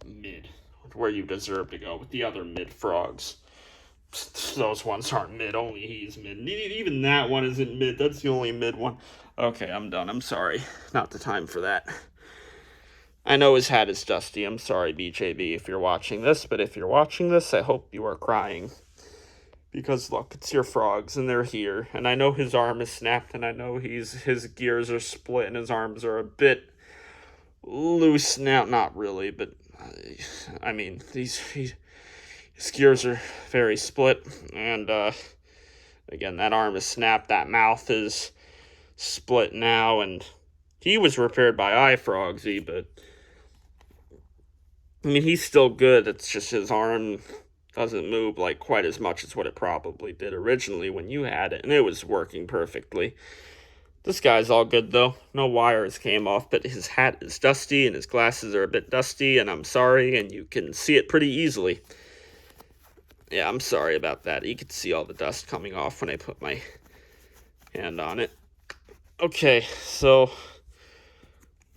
Mid. Where you deserve to go with the other mid-Frogz. Those ones aren't mid, only he's mid. Even that one isn't mid, that's the only mid one. Okay, I'm done, I'm sorry. Not the time for that. I know his hat is dusty, I'm sorry, BJB, if you're watching this, but if you're watching this, I hope you are crying. Because, look, it's your frogs, and they're here, and I know his arm is snapped, and I know his gears are split, and his arms are a bit loose now. Not really, but I mean, his gears are very split, and again, that arm is snapped, that mouth is split now, and he was repaired by Frogz, but I mean, he's still good. It's just his arm doesn't move like quite as much as what it probably did originally when you had it, and it was working perfectly. This guy's all good, though. No wires came off, but his hat is dusty, and his glasses are a bit dusty, and I'm sorry, and you can see it pretty easily. Yeah, I'm sorry about that. You could see all the dust coming off when I put my hand on it. Okay, so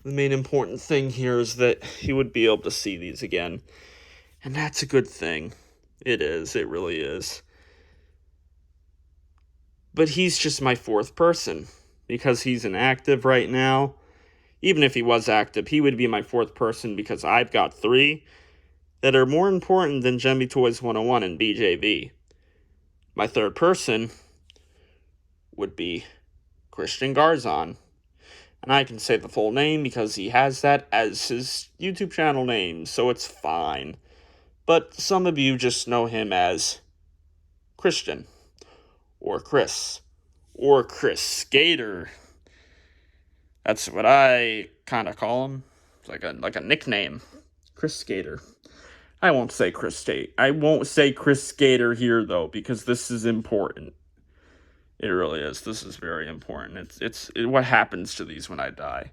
the main important thing here is that he would be able to see these again, and that's a good thing. It is. It really is. But he's just my 4th person. Because he's inactive right now. Even if he was active, he would be my 4th person because I've got 3 that are more important than Gemmy Toys 101 and BJV. My 3rd person would be Christian Garzon. And I can say the full name because he has that as his YouTube channel name, so it's fine. But some of you just know him as Christian, or Chris, or Chris Skater. That's what I kind of call him. It's like a nickname, Chris Skater. I won't say Chris Skater here though, because this is important. It really is. This is very important. It's what happens to these when I die.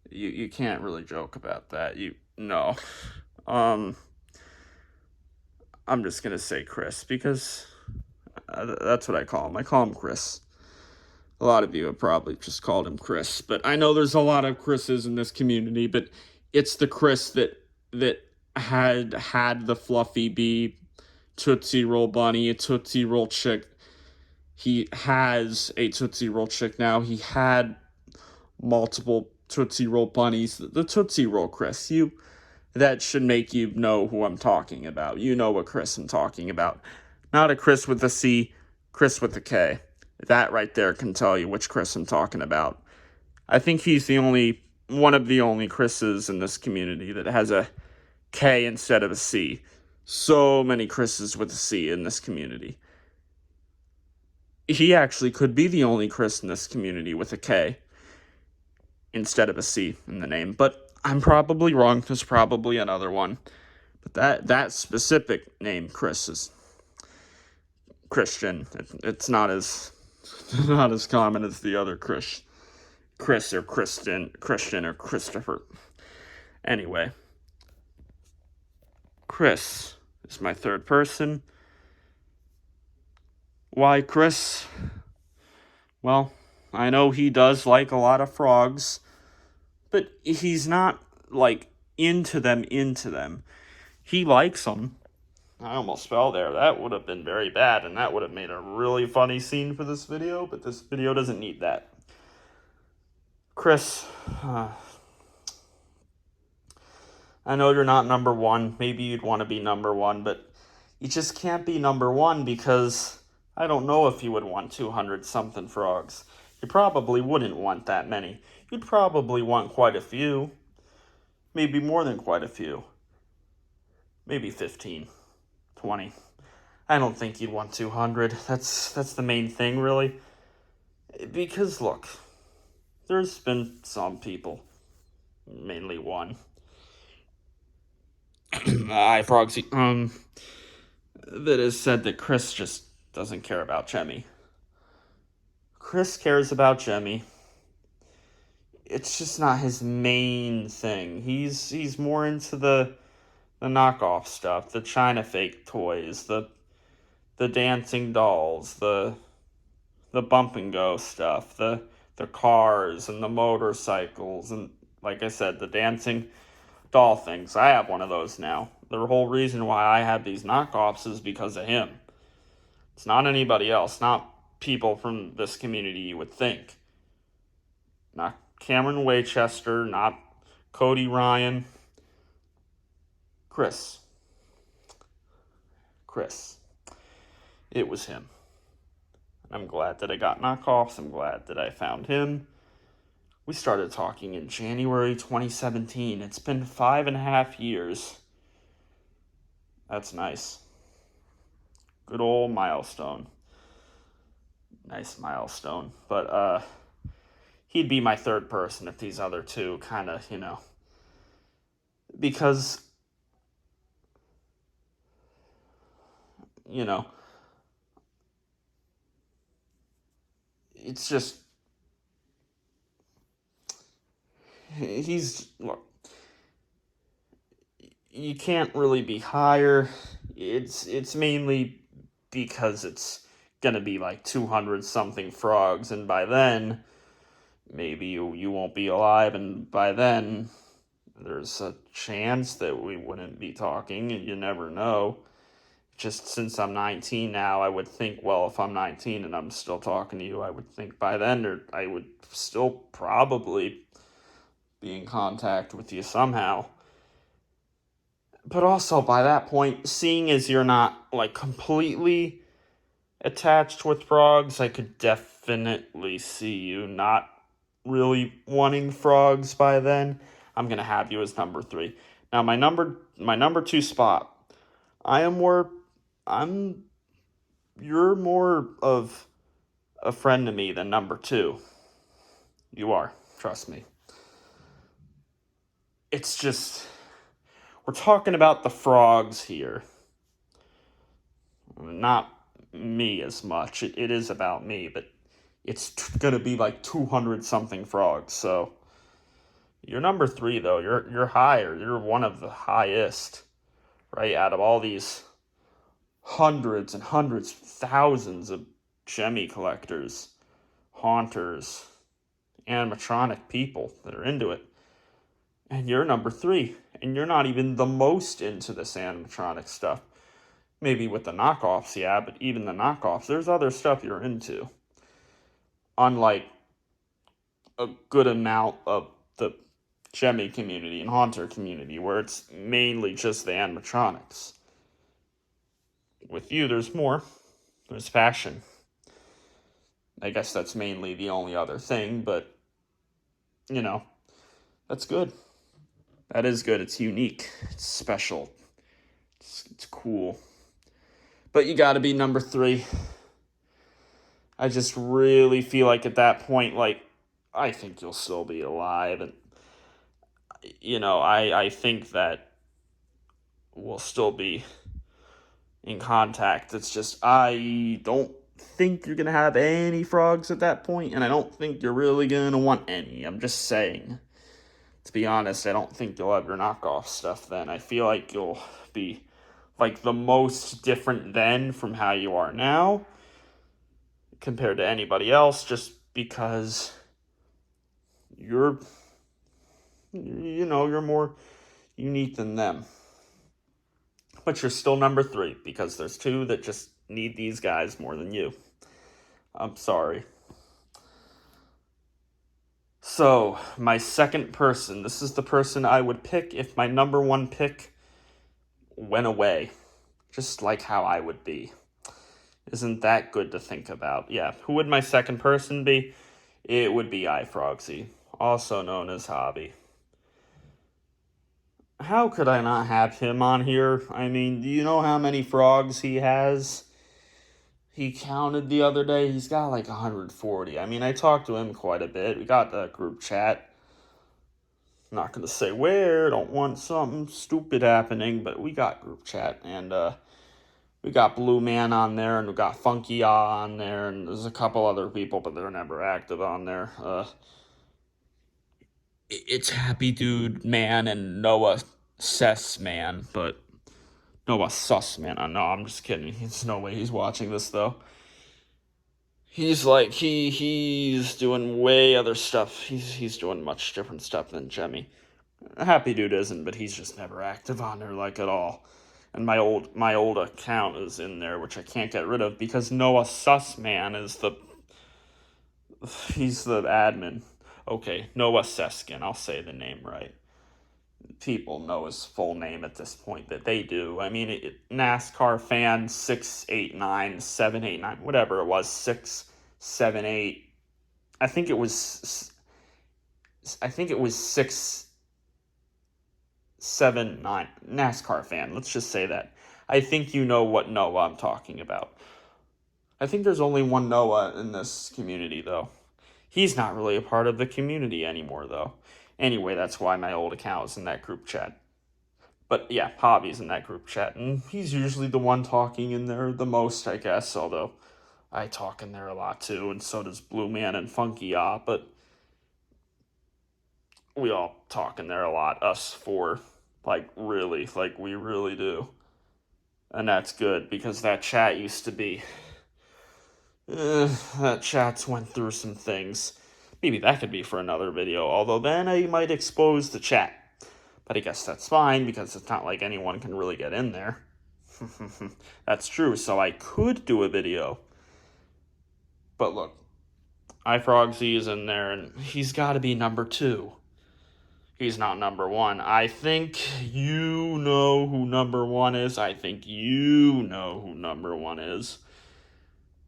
You can't really joke about that. No. I'm just gonna say Chris because that's what I call him. I call him Chris. A lot of you have probably just called him Chris, but I know there's a lot of Chris's in this community, but it's the Chris that had the Fluffy Bee Tootsie Roll Bunny, a Tootsie Roll Chick. He has a Tootsie Roll Chick now. He had multiple Tootsie Roll Bunnies. The Tootsie Roll Chris. That should make you know who I'm talking about. You know what Chris I'm talking about. Not a Chris with a C, Chris with a K. That right there can tell you which Chris I'm talking about. I think he's one of the only Chris's in this community that has a K instead of a C. So many Chris's with a C in this community. He actually could be the only Chris in this community with a K instead of a C in the name, but I'm probably wrong. There's probably another one. But that specific name, Chris, is Christian. It's not as common as the other Chris or Christian or Christopher. Anyway, Chris is my third person. Why Chris? Well, I know he does like a lot of frogs, but he's not, like, into them. He likes them. I almost fell there. That would have been very bad, and that would have made a really funny scene for this video, but this video doesn't need that. Chris, I know you're not number one. Maybe you'd want to be number one, but you just can't be number one because I don't know if you would want 200-something frogs. You probably wouldn't want that many. You'd probably want quite a few. Maybe more than quite a few. Maybe 15, 20. I don't think you'd want 200. That's the main thing, really. Because, look, there's been some people, mainly one, Frogz, that has said that Chris just doesn't care about Jemmy. Chris cares about Jemmy. It's just not his main thing. He's more into the knockoff stuff, the China fake toys, the dancing dolls, the bump and go stuff, the cars and the motorcycles, and like I said, the dancing doll things. I have one of those now. The whole reason why I have these knockoffs is because of him. It's not anybody else, not people from this community you would think. Not Cameron Waychester, not Cody Ryan. Chris. It was him. I'm glad that I got knockoffs. I'm glad that I found him. We started talking in January 2017. It's been 5.5 years. That's nice. Good old milestone. Nice milestone. But, he'd be my third person if these other two kind of, because, it's just, look, you can't really be higher. It's mainly because it's gonna be like 200-something frogs, and by then, maybe you won't be alive, and by then, there's a chance that we wouldn't be talking, and you never know. Just since I'm 19 now, I would think, well, if I'm 19 and I'm still talking to you, I would think by then I would still probably be in contact with you somehow. But also, by that point, seeing as you're not, like, completely attached with frogs, I could definitely see you not really wanting frogs by then. I'm going to have you as number 3. Now, my number 2 spot, you're more of a friend to me than number 2. You are, trust me. It's just, we're talking about the frogs here. Not me as much. It is about me, but it's gonna be like 200-something frogs, so you're number 3, though. You're higher. You're one of the highest, right? Out of all these hundreds and hundreds, thousands of Jemmy collectors, haunters, animatronic people that are into it. And you're number 3. And you're not even the most into this animatronic stuff. Maybe with the knockoffs, yeah, but even the knockoffs, there's other stuff you're into. Unlike a good amount of the Gemmy community and Haunter community, where it's mainly just the animatronics. With you, there's more. There's fashion. I guess that's mainly the only other thing, but, you know, that's good. That is good. It's unique. It's special. It's cool. But you gotta be number 3. I just really feel like at that point, like, I think you'll still be alive. And, you know, I think that we'll still be in contact. It's just, I don't think you're going to have any frogs at that point, and I don't think you're really going to want any. I'm just saying. To be honest, I don't think you'll have your knockoff stuff then. I feel like you'll be, like, the most different then from how you are now compared to anybody else, just because you're more unique than them. But you're still number 3, because there's 2 that just need these guys more than you. I'm sorry. So, my second person. This is the person I would pick if my number 1 pick went away. Just like how I would be. Isn't that good to think about? Yeah, who would my second person be? It would be Frogz, also known as Hobby. How could I not have him on here? I mean, do you know how many frogs he has? He counted the other day. He's got like 140. I mean, I talked to him quite a bit. We got the group chat. I'm not going to say where. Don't want something stupid happening, but we got group chat. And we got Blue Man on there, and we got Funky on there, and there's a couple other people, but they're never active on there. It's Happy Dude Man and Noah Sess Man, but Noah Sus Man. No, I'm just kidding. There's no way he's watching this though. He's like he's doing way other stuff. He's doing much different stuff than Jemmy. Happy Dude isn't, but he's just never active on there like at all. And my old account is in there, which I can't get rid of because Noah Sus Man he's the admin. Okay, Noah Seskin, I'll say the name right. People know his full name at this point, that they do. I mean, NASCAR fan 689, 789, whatever it was, 678. I think it was 679. NASCAR fan, let's just say that. I think you know what Noah I'm talking about. I think there's only one Noah in this community, though. He's not really a part of the community anymore, though. Anyway, that's why my old account is in that group chat. But yeah, Hobby's in that group chat, and he's usually the one talking in there the most, I guess, although I talk in there a lot too, and so does Blue Man and Funky but we all talk in there a lot, us four, like we really do. And that's good, because that chat used to be... that chat's went through some things. Maybe that could be for another video, although then I might expose the chat. But I guess that's fine, because it's not like anyone can really get in there. That's true, so I could do a video. But look, Frogz is in there, and he's got to be number 2. He's not number 1. I think you know who number 1 is. I think you know who number 1 is.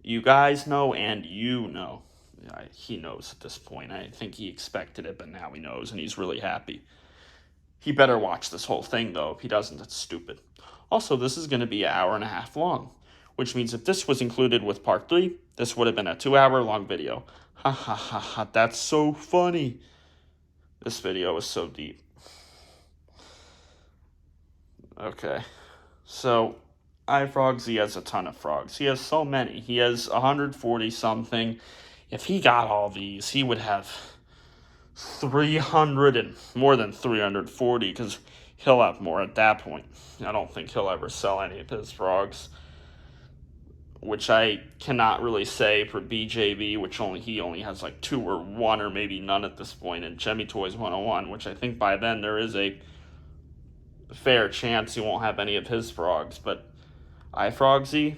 You guys know, and you know. He knows at this point. I think he expected it, but now he knows, and he's really happy. He better watch this whole thing, though. If he doesn't, that's stupid. Also, this is going to be an hour and a half long, which means if this was included with part 3, this would have been a 2-hour long video. Ha ha ha ha, that's so funny. This video is so deep. Okay, so Frogz has a ton of frogs. He has so many. He has 140 something. If he got all these, he would have 300 and more than 340, because he'll have more at that point. I don't think he'll ever sell any of his frogs. which I cannot really say for BJB, which he only has like 2 or 1 or maybe none at this point, and Jemmy Toys 101, which I think by then there is a fair chance he won't have any of his frogs. But Frogzy,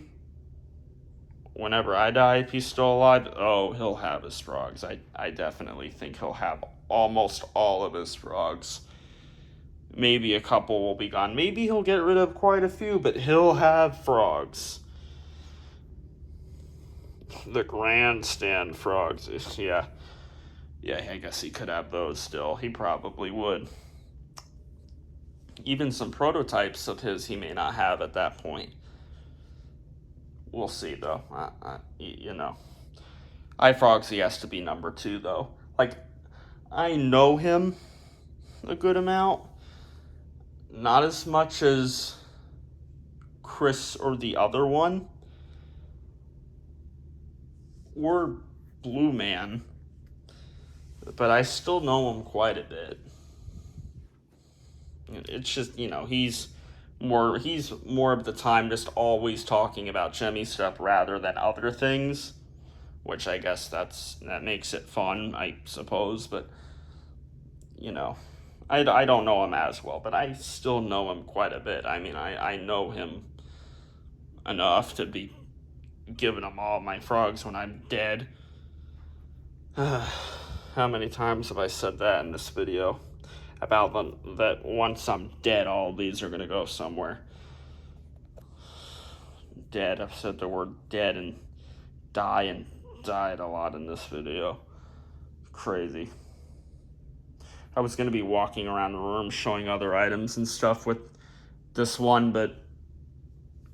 whenever I die, if he's still alive, oh, he'll have his frogs. I definitely think he'll have almost all of his frogs. Maybe a couple will be gone. Maybe he'll get rid of quite a few, but he'll have frogs. The grandstand frogs. Yeah, I guess he could have those still. He probably would. Even some prototypes of his he may not have at that point. We'll see, though. Frogz, he has to be number 2, though. Like, I know him a good amount. Not as much as Chris or the other one. Or Blue Man. But I still know him quite a bit. It's just, he's more of the time just always talking about Jemmy stuff rather than other things, which I guess that makes it fun, I suppose. But I don't know him as well, but I still know him quite a bit. I mean, I know him enough to be giving him all my frogs when I'm dead. How many times have I said that in this video? About that once I'm dead, all these are going to go somewhere. Dead. I've said the word dead and died a lot in this video. Crazy. I was going to be walking around the room showing other items and stuff with this one, but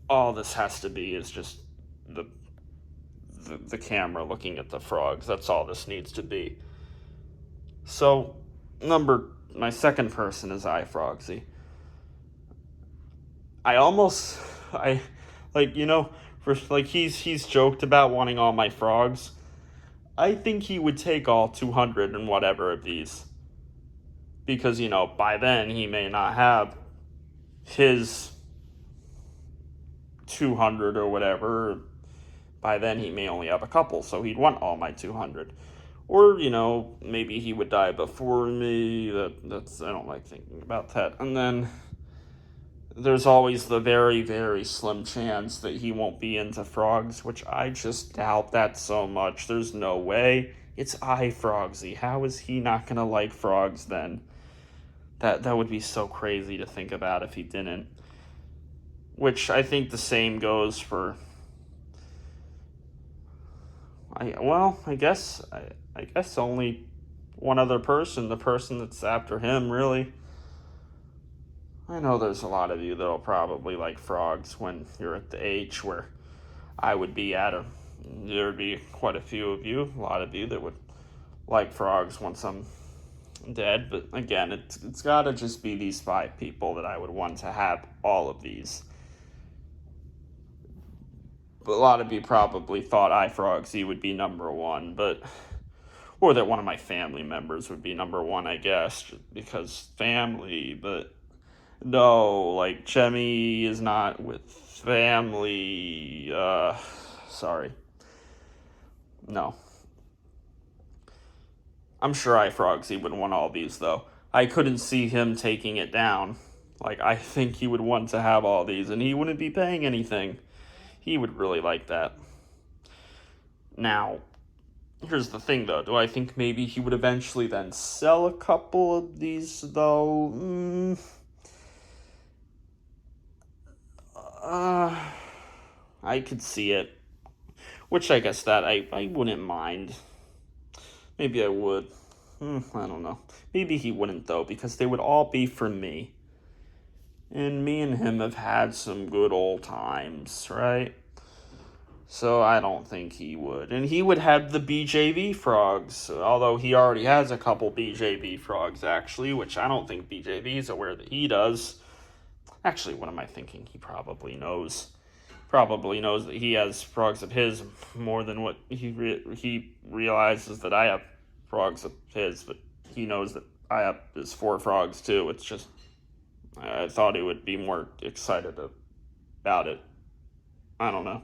all this has to be is just the camera looking at the frogs. That's all this needs to be. So, my second person is Frogzy. He's joked about wanting all my frogs. I think he would take all 200 and whatever of these. Because, by then he may not have his 200 or whatever. By then he may only have a couple, so he'd want all my 200. Or, maybe he would die before me. That's I don't like thinking about that. And then there's always the very, very slim chance that he won't be into frogs, which I just doubt that so much. There's no way. It's Frogzy. How is he not going to like frogs then? That would be so crazy to think about if he didn't. Which I think the same goes for... I guess only one other person, the person that's after him, really. I know there's a lot of you that'll probably like frogs when you're at the age where I would be at. There would be quite a few of you, a lot of you that would like frogs once I'm dead. But again, it's got to just be these 5 people that I would want to have all of these. But a lot of you probably thought Frogzy would be number 1, or that one of my family members would be number 1, I guess, because family. But no, like Jemmy is not with family. Sorry. No. I'm sure Frogzy would want all these, though. I couldn't see him taking it down. Like, I think he would want to have all these, and he wouldn't be paying anything. He would really like that. Now, here's the thing, though. Do I think maybe he would eventually then sell a couple of these, though? I could see it. Which I guess that I wouldn't mind. Maybe I would. I don't know. Maybe he wouldn't, though, because they would all be for me. And me and him have had some good old times, right? So I don't think he would. And he would have the BJV frogs, although he already has a couple BJV frogs, actually, which I don't think BJV is aware that he does. Actually, what am I thinking? He probably knows. Probably knows that he has frogs of his more than what he realizes that I have frogs of his, but he knows that I have his 4 frogs, too. It's just... I thought he would be more excited about it. I don't know.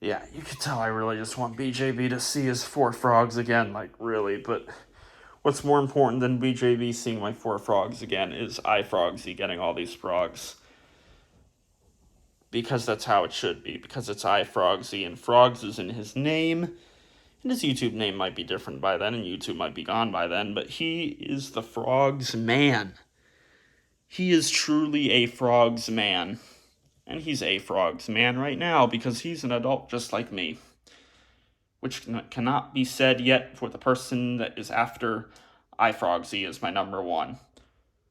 Yeah, you can tell I really just want BJB to see his 4 Frogz again, like, really, but what's more important than BJB seeing my 4 Frogz again is iFrogzy getting all these frogs. Because that's how it should be, because it's iFrogzy, and Frogz is in his name, and his YouTube name might be different by then, and YouTube might be gone by then, but he is the Frogz man. He is truly a Frogz man. And he's a Frogz man right now because he's an adult just like me. Which cannot be said yet for the person that is after iFrogzy is my number 1.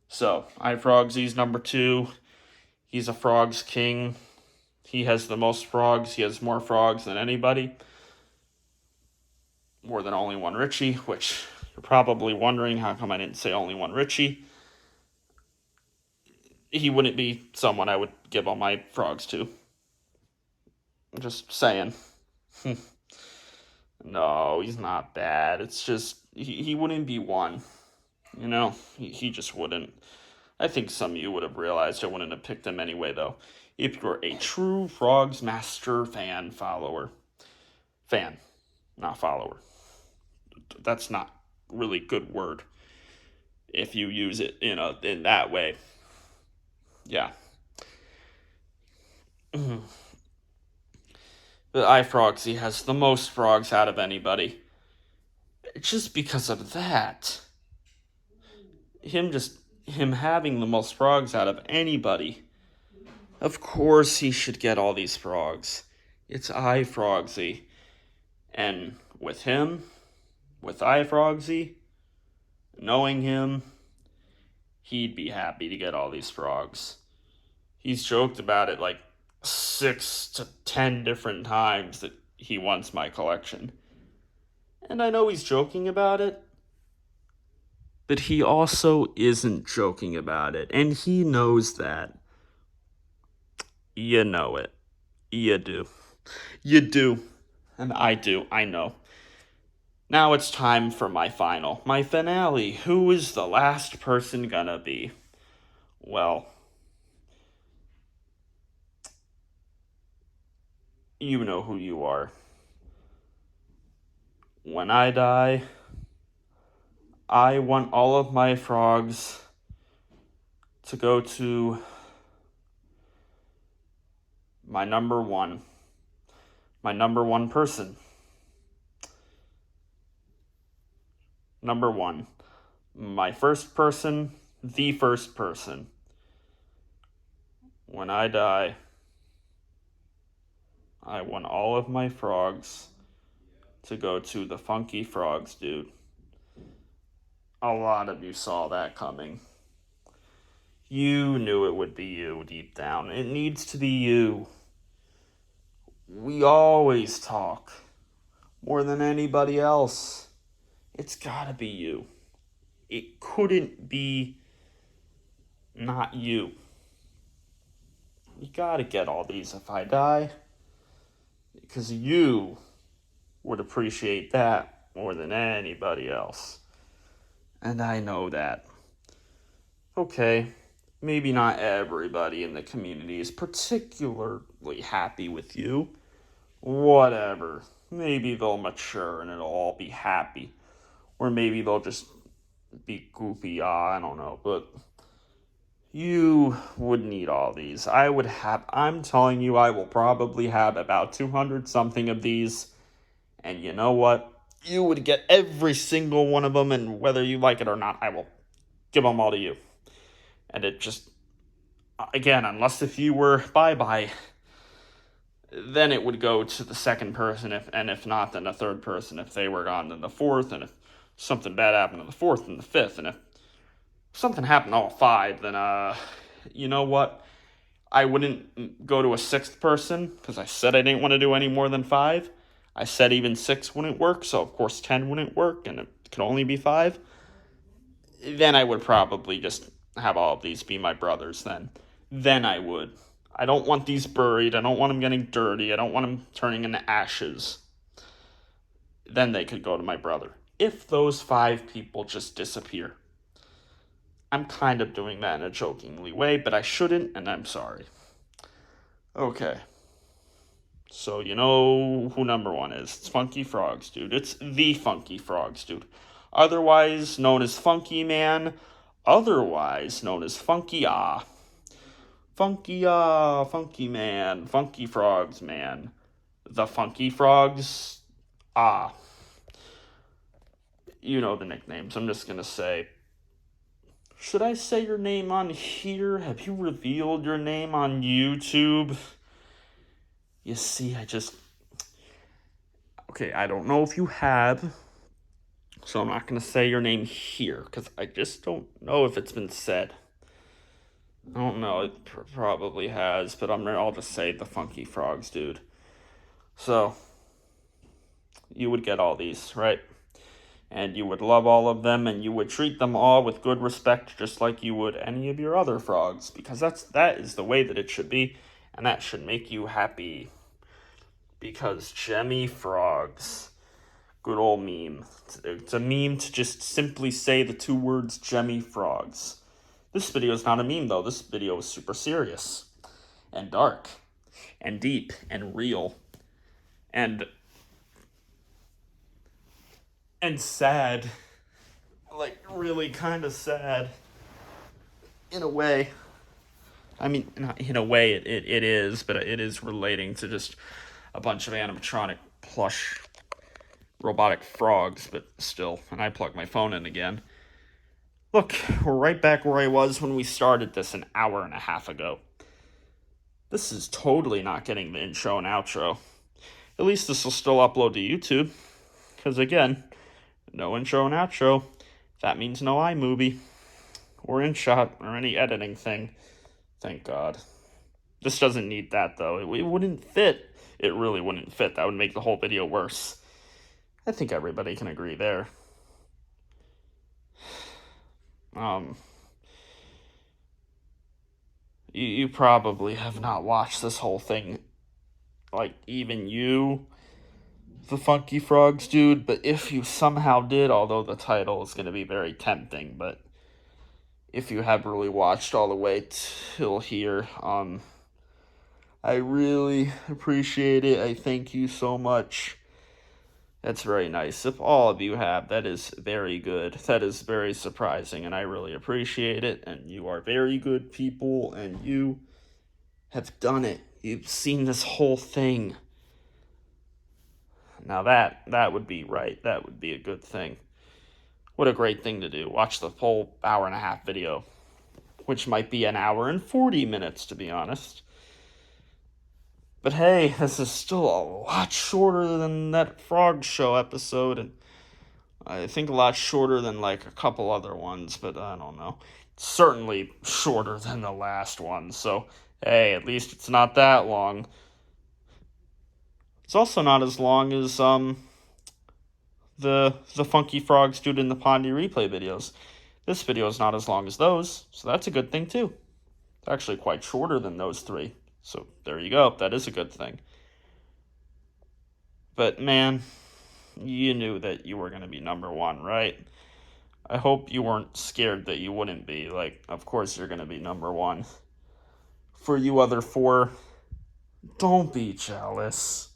So, iFrogzy's number 2. He's a Frogz king. He has the most frogs. He has more frogs than anybody. More than only one Richie, which you're probably wondering how come I didn't say only one Richie. He wouldn't be someone I would give all my frogs to. I'm just saying. No, he's not bad. It's just, he wouldn't be one. You know, he just wouldn't. I think some of you would have realized I wouldn't have picked him anyway, though. If you're a true Frogz Master fan, follower. Fan, not follower. That's not really good word if you use it in that way. Yeah. But iFrogzy has the most frogs out of anybody. Just because of that. Him having the most frogs out of anybody. Of course he should get all these frogs. It's iFrogzy. And with him, with iFrogzy, knowing him, he'd be happy to get all these frogs. He's joked about it like 6 to 10 different times that he wants my collection. And I know he's joking about it, but he also isn't joking about it, and he knows that. You know it. You do. You do. And I do. I know. Now it's time for my finale. Who is the last person gonna be? Well, you know who you are. When I die, I want all of my frogs to go to my number 1. My number 1 person. Number 1. My first person, the first person. When I die, I want all of my frogs to go to the Funky Frogz dude. A lot of you saw that coming. You knew it would be you deep down. It needs to be you. We always talk more than anybody else. It's gotta be you. It couldn't be not you. You gotta get all these if I die. Because you would appreciate that more than anybody else. And I know that. Okay, maybe not everybody in the community is particularly happy with you. Whatever. Maybe they'll mature and it'll all be happy. Or maybe they'll just be goofy. I don't know. But you would need all these. I'm telling you, I will probably have about 200 something of these. And you know what? You would get every single one of them, and whether you like it or not, I will give them all to you. And it just, again, unless if you were bye-bye, then it would go to the second person, and if not, then the third person. If they were gone, then the fourth, and if something bad happened to the fourth, then the fifth, and if something happened to all 5, then, you know what? I wouldn't go to a 6th person, because I said I didn't want to do any more than 5. I said even 6 wouldn't work, so of course 10 wouldn't work, and it could only be 5. Then I would probably just have all of these be my brothers then. Then I would. I don't want these buried. I don't want them getting dirty. I don't want them turning into ashes. Then they could go to my brother. If those 5 people just disappear. I'm kind of doing that in a jokingly way, but I shouldn't, and I'm sorry. Okay. So you know who number one is. It's Funky Frogz, dude. It's the Funky Frogz, dude. Otherwise known as Funky Man. Otherwise known as Funky Ah. Funky Ah, Funky Man. Funky Frogz, man. The Funky Frogz. Ah. You know the nicknames. I'm just gonna say. Should I say your name on here? Have you revealed your name on YouTube? You see, Okay, I don't know if you have, so I'm not going to say your name here, because I just don't know if it's been said. I don't know, it probably has, but I'll just say the Funky Frogz, dude. So, you would get all these, right? And you would love all of them, and you would treat them all with good respect, just like you would any of your other frogs, because that is the way that it should be, and that should make you happy. Because Jemmy Frogz, good old meme. It's a meme to just simply say the two words Jemmy Frogz. This video is not a meme though. This video is super serious and dark and deep and real and sad. Like really kind of sad in a way. I mean, in a way it is, but it is relating to just a bunch of animatronic plush robotic frogs, but still. And I plug my phone in again. Look, we're right back where I was when we started this an hour and a half ago. This is totally not getting the intro and outro. At least this will still upload to YouTube. Because again, no intro and outro. That means no iMovie. Or InShot, or any editing thing. Thank God. This doesn't need that, though. It wouldn't fit. It really wouldn't fit. That would make the whole video worse. I think everybody can agree there. You probably have not watched this whole thing. Like, even you, the Funky Frogz dude, but if you somehow did, although the title is going to be very tempting, but if you have really watched all the way till here, I really appreciate it. I thank you so much. That's very nice. If all of you have, that is very good. That is very surprising, and I really appreciate it. And you are very good people, and you have done it. You've seen this whole thing. Now that would be right. That would be a good thing. What a great thing to do. Watch the whole hour and a half video, which might be an hour and 40 minutes, to be honest. But hey, this is still a lot shorter than that Frog Show episode, and I think a lot shorter than like a couple other ones, but I don't know. Certainly shorter than the last one, so hey, at least it's not that long. It's also not as long as the Funky Frogz dude in the Pondy replay videos. This video is not as long as those, so that's a good thing too. It's actually quite shorter than those three. So there you go. That is a good thing. But man, you knew that you were going to be number one, right? I hope you weren't scared that you wouldn't be. Like, of course you're going to be number one. For you other four, don't be jealous.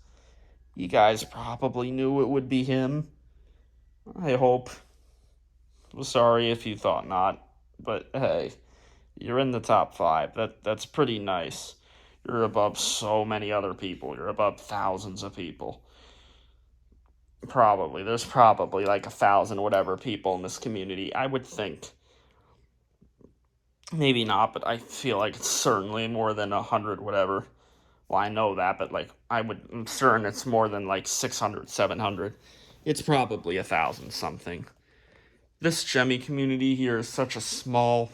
You guys probably knew it would be him. I hope. Sorry if you thought not. But hey, you're in the top 5. That's pretty nice. You're above so many other people. You're above thousands of people. Probably. There's probably like 1,000 whatever people in this community, I would think. Maybe not, but I feel like it's certainly more than 100 whatever. Well, I know that, but like I'm certain it's more than like 600, 700. It's probably 1,000 something. This Jemmy community here is such a small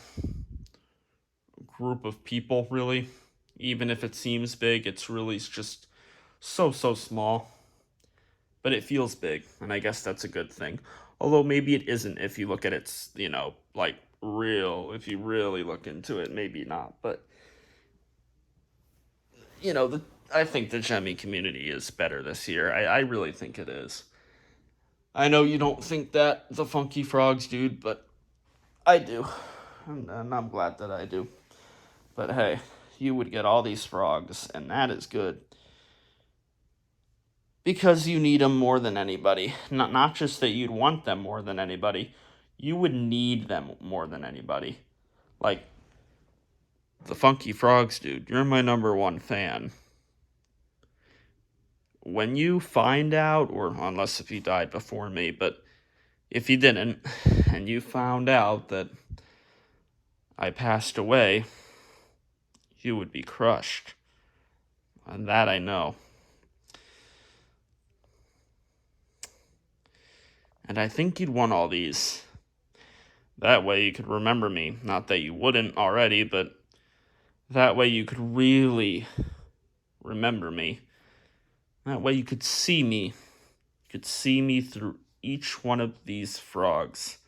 group of people, really. Even if it seems big, it's really just so small. But it feels big, and I guess that's a good thing. Although maybe it isn't if you look at its, like if you really look into it, maybe not. But, I think the Jemmy community is better this year. I really think it is. I know you don't think that, the Funky Frogz dude, but I do. And I'm glad that I do. But hey, you would get all these frogs, and that is good. because you need them more than anybody. Not just that you'd want them more than anybody, you would need them more than anybody. Like, the Funky Frogz, dude, you're my #1 fan. When you find out, or unless if you died before me, but if you didn't, and you found out that I passed away, you would be crushed. And that I know. And I think you'd want all these. That way you could remember me. Not that you wouldn't already, but that way you could really remember me. That way you could see me. You could see me through each one of these frogs.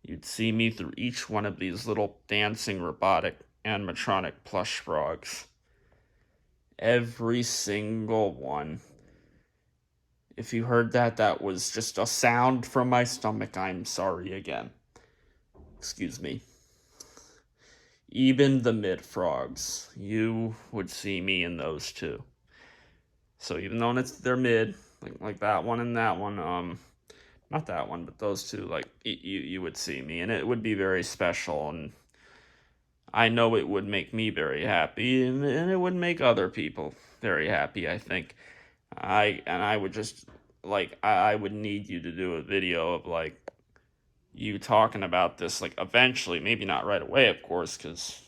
You'd see me through each one of these little dancing robotic animatronic plush frogs. Every single one. If you heard that, that was just a sound from my stomach. I'm sorry again. Excuse me. Even the mid-frogs, you would see me in those too. So even though they're mid, like that one and that one, not that one, but those two, like, you would see me, and it would be very special, and I know it would make me very happy, and it would make other people very happy, I think. I would just, like, I would need you to do a video of, like, you talking about this, like, eventually, maybe not right away, of course, because,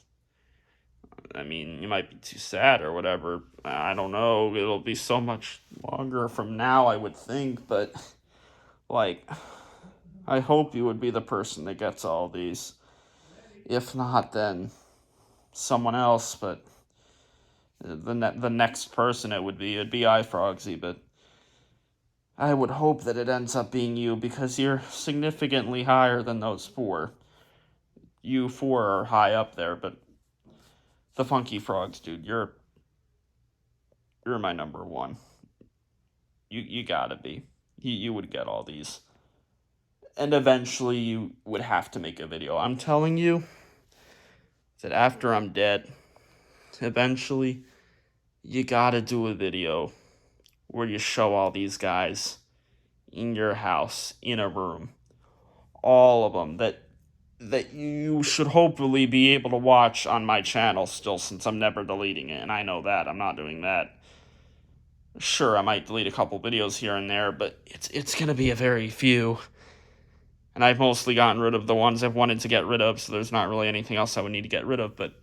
I mean, you might be too sad or whatever. I don't know, it'll be so much longer from now, I would think, but, like, I hope you would be the person that gets all these. If not, then someone else, but the next person it would be iFrogsy, but I would hope that it ends up being you, because you're significantly higher than those four. You four are high up there, but the Funky Frogz, dude, you're my #1. You gotta be. You would get all these. And eventually you would have to make a video. I'm telling you that after I'm dead, eventually you gotta do a video where you show all these guys in your house, in a room, all of them, that you should hopefully be able to watch on my channel still, since I'm never deleting it, and I know that. I'm not doing that. Sure, I might delete a couple videos here and there, but it's gonna be a very few. And I've mostly gotten rid of the ones I've wanted to get rid of, so there's not really anything else I would need to get rid of, but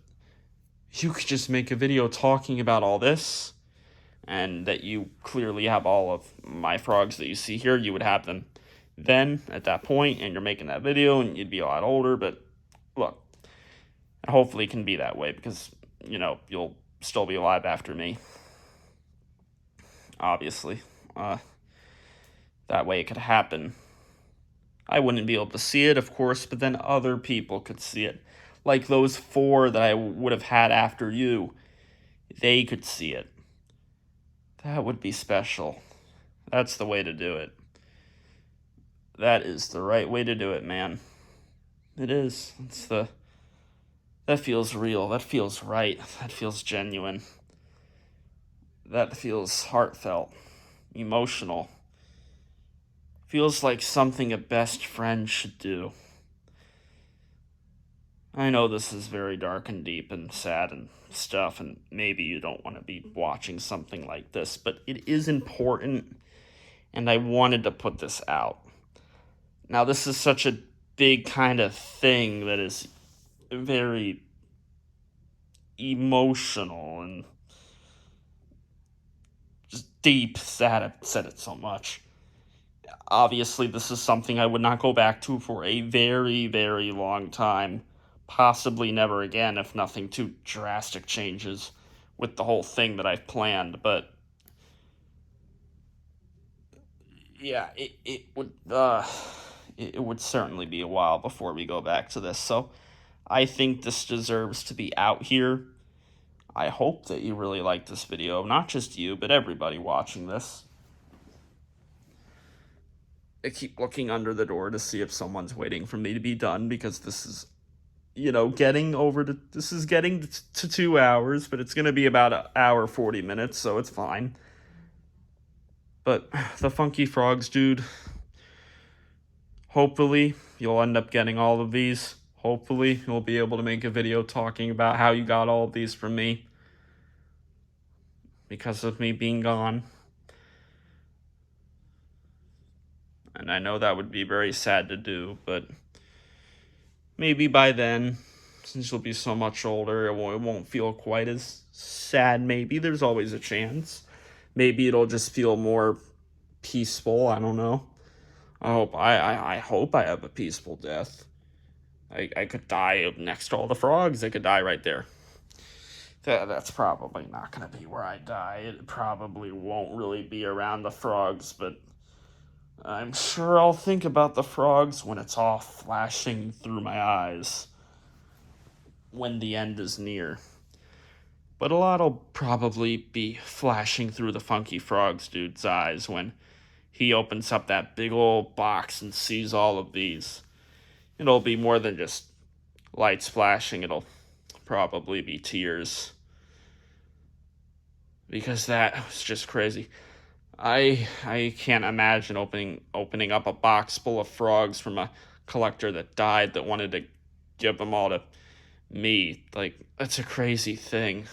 you could just make a video talking about all this, and that you clearly have all of my frogs that you see here. You would have them then, at that point, and you're making that video, and you'd be a lot older, but look, hopefully it can be that way, because, you know, you'll still be alive after me, obviously. That way it could happen. I wouldn't be able to see it, of course, but then other people could see it. Like those 4 that I would have had after you, they could see it. That would be special. That's the way to do it. That is the right way to do it, man. It is. That feels real. That feels right. That feels genuine. That feels heartfelt, emotional. Feels like something a best friend should do. I know this is very dark and deep and sad and stuff, and maybe you don't want to be watching something like this, but it is important, and I wanted to put this out. Now, this is such a big kind of thing that is very emotional and just deep. Sad I've said it so much. Obviously, this is something I would not go back to for a very, very long time. Possibly never again, if nothing too drastic changes with the whole thing that I've planned. But yeah, it would certainly be a while before we go back to this. So I think this deserves to be out here. I hope that you really like this video. Not just you, but everybody watching this. I keep looking under the door to see if someone's waiting for me to be done, because this is, you know, getting to 2 hours, but it's going to be about an hour, 40 minutes, so it's fine. But the Funky Frogz, dude, hopefully you'll end up getting all of these. Hopefully you'll be able to make a video talking about how you got all of these from me because of me being gone. And I know that would be very sad to do, but maybe by then, since you'll be so much older, it won't feel quite as sad. Maybe there's always a chance. Maybe it'll just feel more peaceful. I don't know. I hope I have a peaceful death. I could die next to all the frogs. I could die right there. That's probably not going to be where I die. It probably won't really be around the frogs, but I'm sure I'll think about the frogs when it's all flashing through my eyes, when the end is near. But a lot'll probably be flashing through the Funky Frogz dude's eyes when he opens up that big old box and sees all of these. It'll be more than just lights flashing. It'll probably be tears. Because that was just crazy. I can't imagine opening up a box full of frogs from a collector that died that wanted to give them all to me. Like, that's a crazy thing.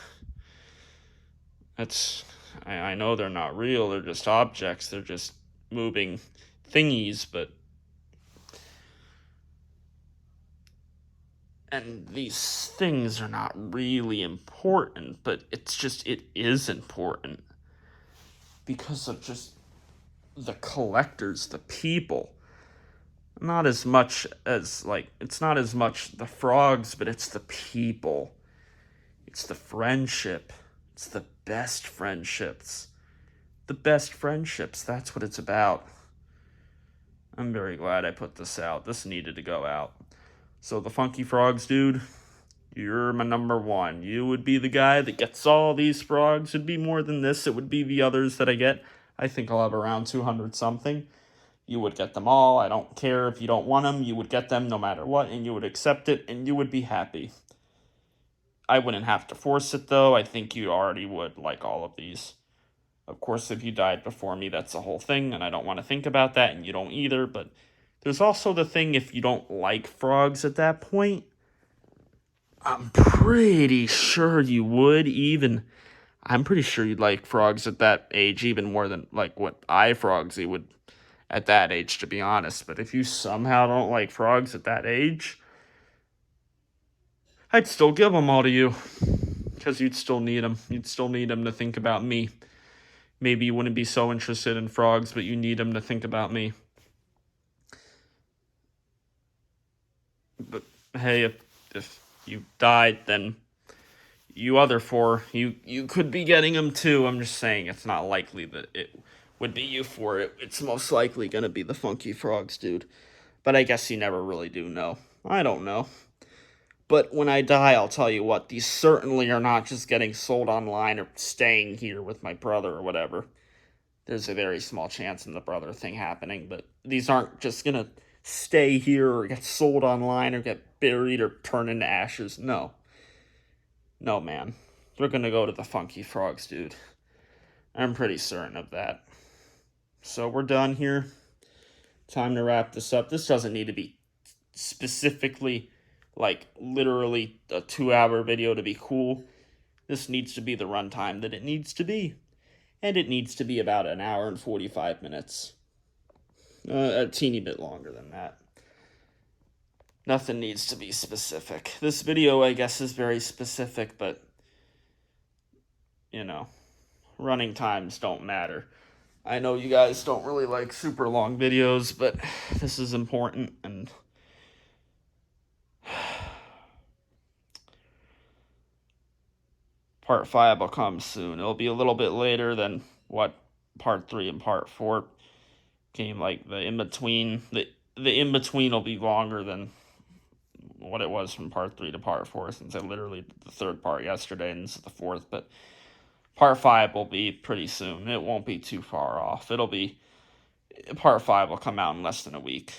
I know they're not real, they're just objects, they're just moving thingies, and these things are not really important, but it is important because of just the collectors, the people. Not as much as, it's not as much the frogs, but it's the people. It's the friendship. It's the best friendships. The best friendships, that's what it's about. I'm very glad I put this out. This needed to go out. So the Funky Frogz, dude, you're my number one. You would be the guy that gets all these frogs. It'd be more than this. It would be the others that I get. I think I'll have around 200 something. You would get them all. I don't care if you don't want them. You would get them no matter what, and you would accept it, and you would be happy. I wouldn't have to force it, though. I think you already would like all of these. Of course, if you died before me, that's the whole thing, and I don't want to think about that, and you don't either, but there's also the thing if you don't like frogs at that point. I'm pretty sure you would even. I'm pretty sure you'd like frogs at that age even more than like what Frogzy would at that age, to be honest. But if you somehow don't like frogs at that age, I'd still give them all to you because you'd still need them. You'd still need them to think about me. Maybe you wouldn't be so interested in frogs, but you need them to think about me. But hey, if you died, then you other four, you could be getting them too. I'm just saying it's not likely that it would be you four. It's most likely going to be the Funky Frogz, dude. But I guess you never really do know. I don't know. But when I die, I'll tell you what, these certainly are not just getting sold online or staying here with my brother or whatever. There's a very small chance in the brother thing happening, but these aren't just going to stay here or get sold online or get buried or turn into ashes. No. No, man. They're going to go to the Funky Frogz, dude. I'm pretty certain of that. So we're done here. Time to wrap this up. This doesn't need to be specifically, like, literally a 2-hour video to be cool. This needs to be the runtime that it needs to be. And it needs to be about an hour and 45 minutes. A teeny bit longer than that. Nothing needs to be specific. This video, I guess, is very specific, but, you know, running times don't matter. I know you guys don't really like super long videos, but this is important, and Part 5 will come soon. It'll be a little bit later than what Part 3 and Part 4 came, like the in-between. The in-between will be longer than what it was from Part 3 to Part 4, since I literally did the third part yesterday, and this is the fourth, but Part 5 will be pretty soon. It won't be too far off. Part 5 will come out in less than a week.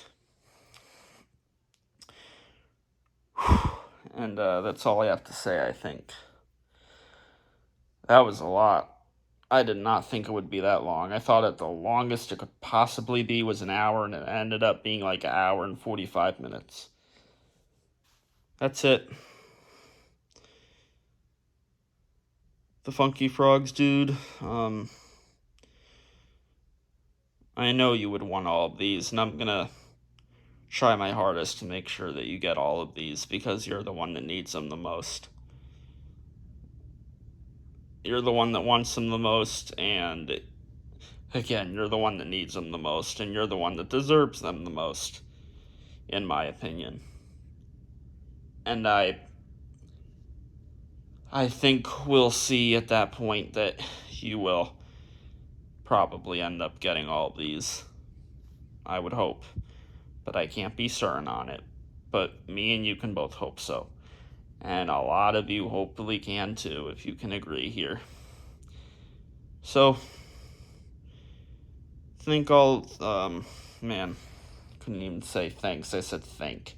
And that's all I have to say, I think. That was a lot. I did not think it would be that long. I thought at the longest it could possibly be was an hour, and it ended up being like an hour and 45 minutes. That's it. The Funky Frogz, dude. I know you would want all of these, and I'm gonna try my hardest to make sure that you get all of these because you're the one that needs them the most. You're the one that wants them the most, and again, you're the one that needs them the most, and you're the one that deserves them the most, in my opinion. And I think we'll see at that point that you will probably end up getting all of these. I would hope. But I can't be certain on it. But me and you can both hope so. And a lot of you hopefully can too, if you can agree here. So, think all, man, couldn't even say thanks, I said thank.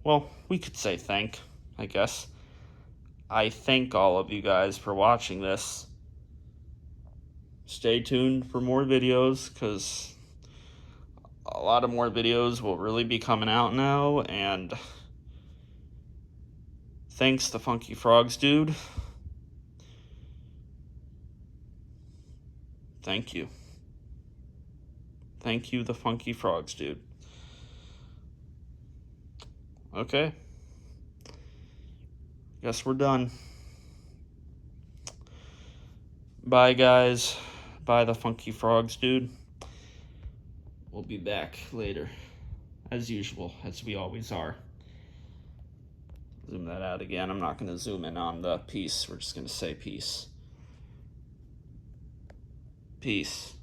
Well, we could say thank, I guess. I thank all of you guys for watching this. Stay tuned for more videos, because a lot of more videos will really be coming out now, and thanks the Funky Frogz, dude. Thank you. Thank you, the Funky Frogz, dude. Okay. Guess we're done. Bye, guys. Bye, the Funky Frogz, dude. We'll be back later, as usual, as we always are. Zoom that out again. I'm not going to zoom in on the peace. We're just going to say peace. Peace.